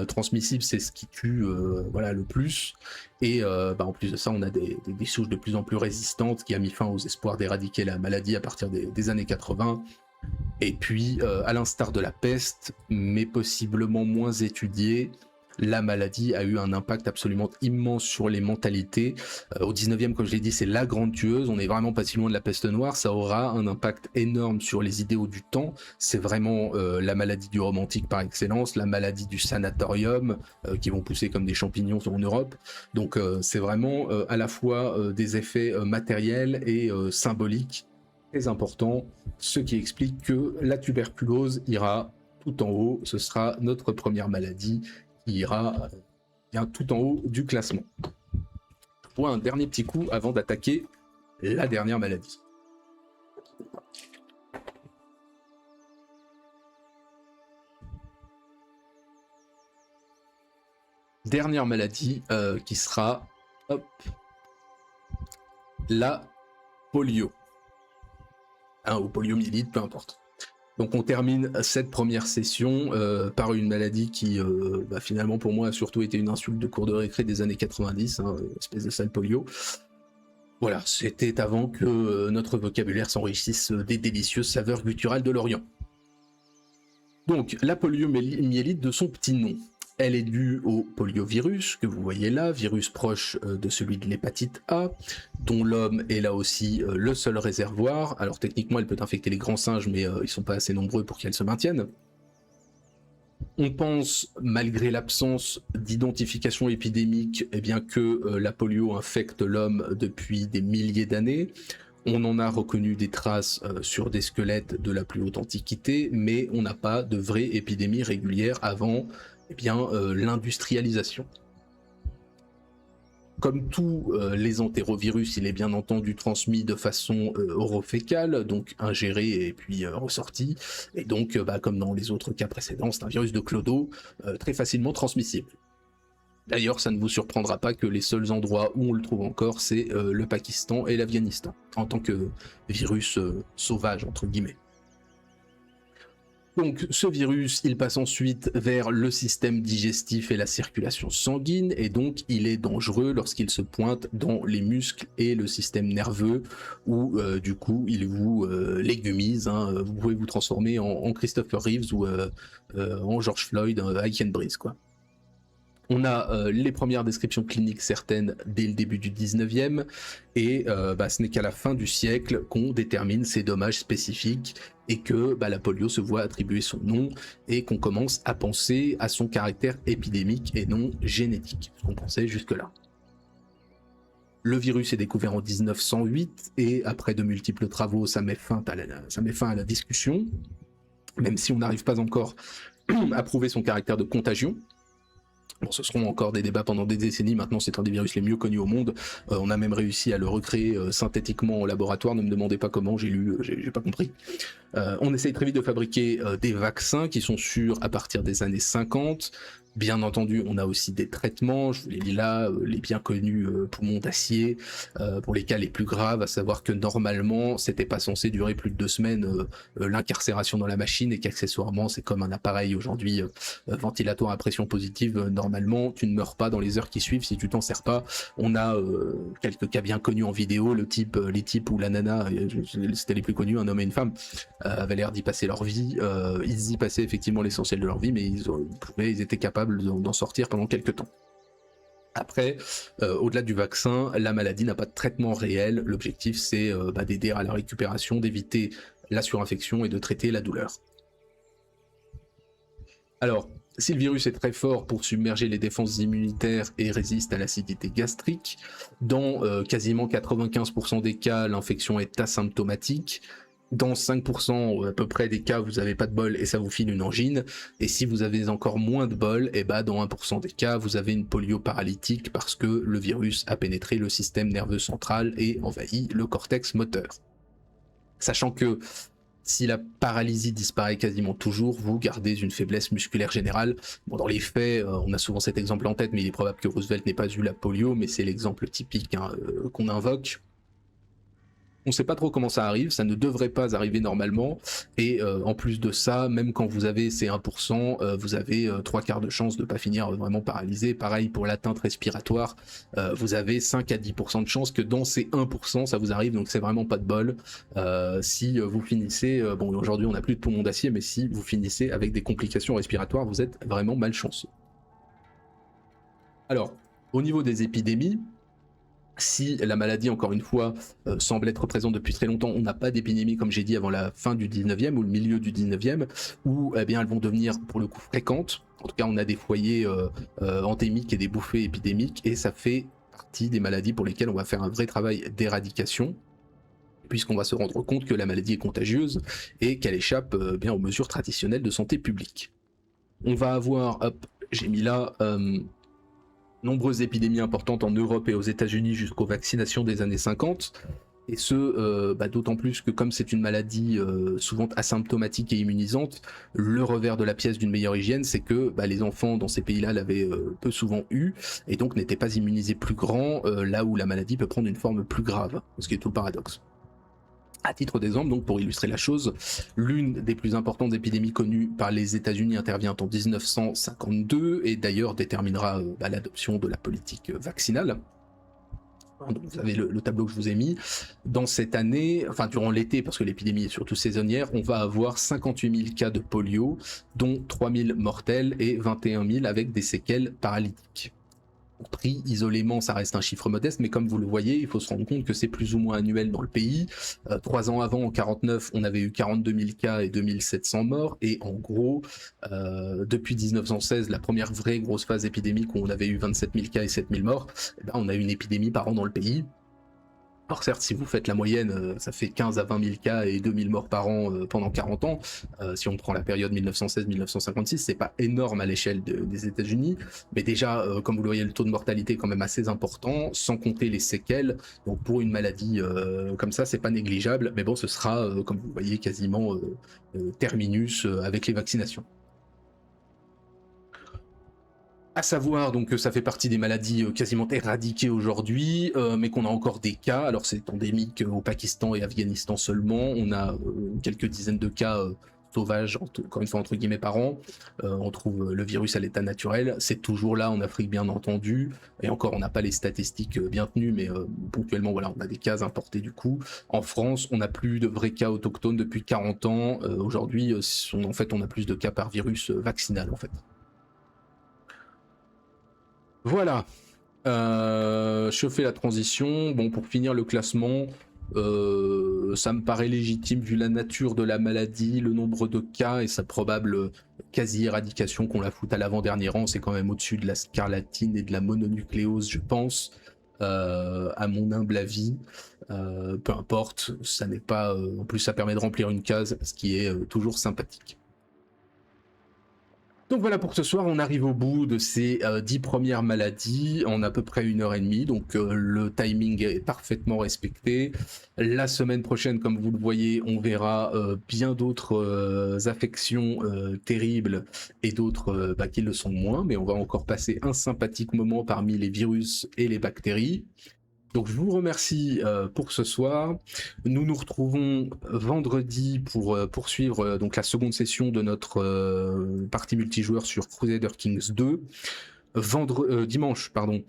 transmissibles, c'est ce qui tue voilà, le plus. Et en plus de ça, on a des souches de plus en plus résistantes qui a mis fin aux espoirs d'éradiquer la maladie à partir des années 80. Et puis, à l'instar de la peste, mais possiblement moins étudiée, la maladie a eu un impact absolument immense sur les mentalités. Au 19e, comme je l'ai dit, c'est la grande tueuse, on est vraiment pas si loin de la peste noire, ça aura un impact énorme sur les idéaux du temps, c'est vraiment la maladie du romantique par excellence, la maladie du sanatorium, qui vont pousser comme des champignons en Europe. Donc c'est vraiment à la fois des effets matériels et symboliques très importants, ce qui explique que la tuberculose ira tout en haut, ce sera notre première maladie qui ira bien tout en haut du classement. Pour un dernier petit coup avant d'attaquer la dernière maladie. Dernière maladie qui sera la polio. Ou poliomyélite, peu importe. Donc on termine cette première session par une maladie qui finalement pour moi a surtout été une insulte de cours de récré des années 90, espèce de sale polio. Voilà, c'était avant que notre vocabulaire s'enrichisse des délicieuses saveurs gutturales de l'Orient. Donc la poliomyélite de son petit nom. Elle est due au poliovirus, que vous voyez là, virus proche de celui de l'hépatite A, dont l'homme est là aussi le seul réservoir. Alors techniquement, elle peut infecter les grands singes, mais ils sont pas assez nombreux pour qu'elle se maintienne. On pense, malgré l'absence d'identification épidémique, eh bien que la polio infecte l'homme depuis des milliers d'années. On en a reconnu des traces sur des squelettes de la plus haute antiquité, mais on n'a pas de vraie épidémie régulière avant l'industrialisation. Comme tous les entérovirus, il est bien entendu transmis de façon orofécale, donc ingéré et puis ressorti. Et donc, comme dans les autres cas précédents, c'est un virus de clodo très facilement transmissible. D'ailleurs, ça ne vous surprendra pas que les seuls endroits où on le trouve encore, c'est le Pakistan et l'Afghanistan, en tant que virus sauvage, entre guillemets. Donc ce virus, il passe ensuite vers le système digestif et la circulation sanguine, et donc il est dangereux lorsqu'il se pointe dans les muscles et le système nerveux, où du coup il vous légumise, hein, vous pouvez vous transformer en Christopher Reeves ou en George Floyd, I Can Breathe, quoi. On a les premières descriptions cliniques certaines dès le début du 19e, et ce n'est qu'à la fin du siècle qu'on détermine ces dommages spécifiques et que la polio se voit attribuer son nom et qu'on commence à penser à son caractère épidémique et non génétique, ce qu'on pensait jusque-là. Le virus est découvert en 1908 et après de multiples travaux, ça met fin à la discussion, même si on n'arrive pas encore à prouver son caractère de contagion. Bon, ce seront encore des débats pendant des décennies. Maintenant, c'est un des virus les mieux connus au monde. On a même réussi à le recréer synthétiquement au laboratoire. Ne me demandez pas comment, j'ai pas compris. On essaye très vite de fabriquer des vaccins qui sont sûrs à partir des années 50. Bien entendu, on a aussi des traitements, je vous l'ai dit là, les bien connus poumons d'acier, pour les cas les plus graves, à savoir que normalement, c'était pas censé durer plus de 2 semaines l'incarcération dans la machine, et qu'accessoirement, c'est comme un appareil aujourd'hui ventilatoire à pression positive, normalement, tu ne meurs pas dans les heures qui suivent si tu t'en sers pas. On a quelques cas bien connus en vidéo, les types où la nana, c'était les plus connus, un homme et une femme, avaient l'air d'y passer leur vie, ils y passaient effectivement l'essentiel de leur vie, mais ils étaient capables d'en sortir pendant quelques temps. Après, au-delà du vaccin, la maladie n'a pas de traitement réel. L'objectif, c'est d'aider à la récupération, d'éviter la surinfection et de traiter la douleur. Alors, si le virus est très fort pour submerger les défenses immunitaires et résiste à l'acidité gastrique, dans quasiment 95% des cas, l'infection est asymptomatique. Dans 5% à peu près des cas, vous n'avez pas de bol et ça vous file une angine. Et si vous avez encore moins de bol, dans 1% des cas, vous avez une polio paralytique parce que le virus a pénétré le système nerveux central et envahi le cortex moteur. Sachant que si la paralysie disparaît quasiment toujours, vous gardez une faiblesse musculaire générale. Bon, dans les faits, on a souvent cet exemple en tête, mais il est probable que Roosevelt n'ait pas eu la polio, mais c'est l'exemple typique qu'on invoque. On ne sait pas trop comment ça arrive, ça ne devrait pas arriver normalement, et en plus de ça, même quand vous avez ces 1%, vous avez 3/4 de chance de ne pas finir vraiment paralysé. Pareil pour l'atteinte respiratoire, vous avez 5 à 10% de chance que dans ces 1%, ça vous arrive, donc c'est vraiment pas de bol. Si vous finissez, bon aujourd'hui on n'a plus de poumons d'acier, mais si vous finissez avec des complications respiratoires, vous êtes vraiment malchanceux. Alors, au niveau des épidémies, si la maladie, encore une fois, semble être présente depuis très longtemps, on n'a pas d'épidémie, comme j'ai dit, avant la fin du 19e ou le milieu du 19e, où elles vont devenir pour le coup fréquentes. En tout cas, on a des foyers endémiques et des bouffées épidémiques, et ça fait partie des maladies pour lesquelles on va faire un vrai travail d'éradication, puisqu'on va se rendre compte que la maladie est contagieuse et qu'elle échappe aux mesures traditionnelles de santé publique. On va avoir, j'ai mis là... nombreuses épidémies importantes en Europe et aux États-Unis jusqu'aux vaccinations des années 50, et ce d'autant plus que comme c'est une maladie souvent asymptomatique et immunisante, le revers de la pièce d'une meilleure hygiène, c'est que les enfants dans ces pays-là l'avaient peu souvent eu et donc n'étaient pas immunisés plus grands, là où la maladie peut prendre une forme plus grave, ce qui est tout le paradoxe. À titre d'exemple, donc pour illustrer la chose, l'une des plus importantes épidémies connues par les États-Unis intervient en 1952 et d'ailleurs déterminera l'adoption de la politique vaccinale. Donc vous avez le tableau que je vous ai mis. Dans cette année, enfin durant l'été, parce que l'épidémie est surtout saisonnière, on va avoir 58 000 cas de polio, dont 3 000 mortels et 21 000 avec des séquelles paralytiques. Pris isolément, ça reste un chiffre modeste, mais comme vous le voyez, il faut se rendre compte que c'est plus ou moins annuel dans le pays. 3 ans avant, en 49, on avait eu 42 000 cas et 2700 morts, et en gros, depuis 1916, la première vraie grosse phase épidémique où on avait eu 27 000 cas et 7 000 morts, on a eu une épidémie par an dans le pays. Alors certes, si vous faites la moyenne, ça fait 15 à 20 000 cas et 2000 morts par an pendant 40 ans. Si on prend la période 1916-1956, c'est pas énorme à l'échelle des États-Unis, mais déjà, comme vous le voyez, le taux de mortalité est quand même assez important, sans compter les séquelles. Donc pour une maladie comme ça, c'est pas négligeable, mais bon, ce sera, comme vous le voyez, quasiment terminus avec les vaccinations. À savoir donc que ça fait partie des maladies quasiment éradiquées aujourd'hui, mais qu'on a encore des cas. Alors c'est endémique au Pakistan et Afghanistan seulement. On a quelques dizaines de cas sauvages, encore une fois entre guillemets par an. On trouve le virus à l'état naturel. C'est toujours là en Afrique bien entendu. Et encore on n'a pas les statistiques bien tenues, mais ponctuellement voilà, on a des cas importés du coup. En France, on n'a plus de vrais cas autochtones depuis 40 ans. Aujourd'hui, en fait, on a plus de cas par virus vaccinal en fait. Voilà, je fais la transition. Bon, pour finir le classement, ça me paraît légitime vu la nature de la maladie, le nombre de cas et sa probable quasi-éradication qu'on la foute à l'avant-dernier rang. C'est quand même au-dessus de la scarlatine et de la mononucléose, je pense, à mon humble avis. Peu importe, ça n'est pas... en plus, ça permet de remplir une case, ce qui est toujours sympathique. Donc voilà pour ce soir, on arrive au bout de ces 10 premières maladies en à peu près 1h30, donc le timing est parfaitement respecté. La semaine prochaine, comme vous le voyez, on verra bien d'autres affections terribles et d'autres qui le sont moins, mais on va encore passer un sympathique moment parmi les virus et les bactéries. Donc je vous remercie pour ce soir. Nous nous retrouvons vendredi pour poursuivre donc la seconde session de notre partie multijoueur sur Crusader Kings 2. Dimanche, pardon,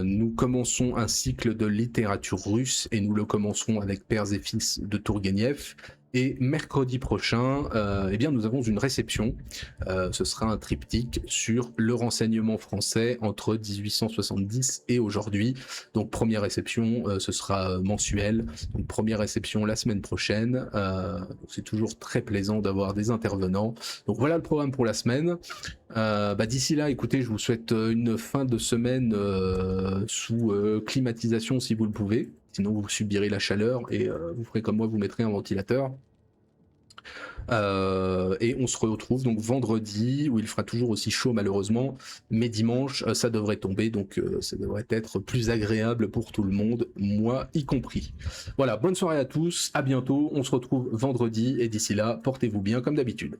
nous commençons un cycle de littérature russe et nous le commencerons avec Pères et Fils de Tourguenieff. Et mercredi prochain, eh bien, nous avons une réception. Ce sera un triptyque sur le renseignement français entre 1870 et aujourd'hui. Donc première réception, ce sera mensuel. Donc première réception la semaine prochaine. C'est toujours très plaisant d'avoir des intervenants. Donc voilà le programme pour la semaine. D'ici là, écoutez, je vous souhaite une fin de semaine sous climatisation si vous le pouvez. Sinon, vous subirez la chaleur et vous ferez comme moi, vous mettrez un ventilateur. Et on se retrouve donc vendredi, où il fera toujours aussi chaud malheureusement, mais dimanche, ça devrait tomber, donc ça devrait être plus agréable pour tout le monde, moi y compris. Voilà, bonne soirée à tous, à bientôt, on se retrouve vendredi, et d'ici là, portez-vous bien comme d'habitude.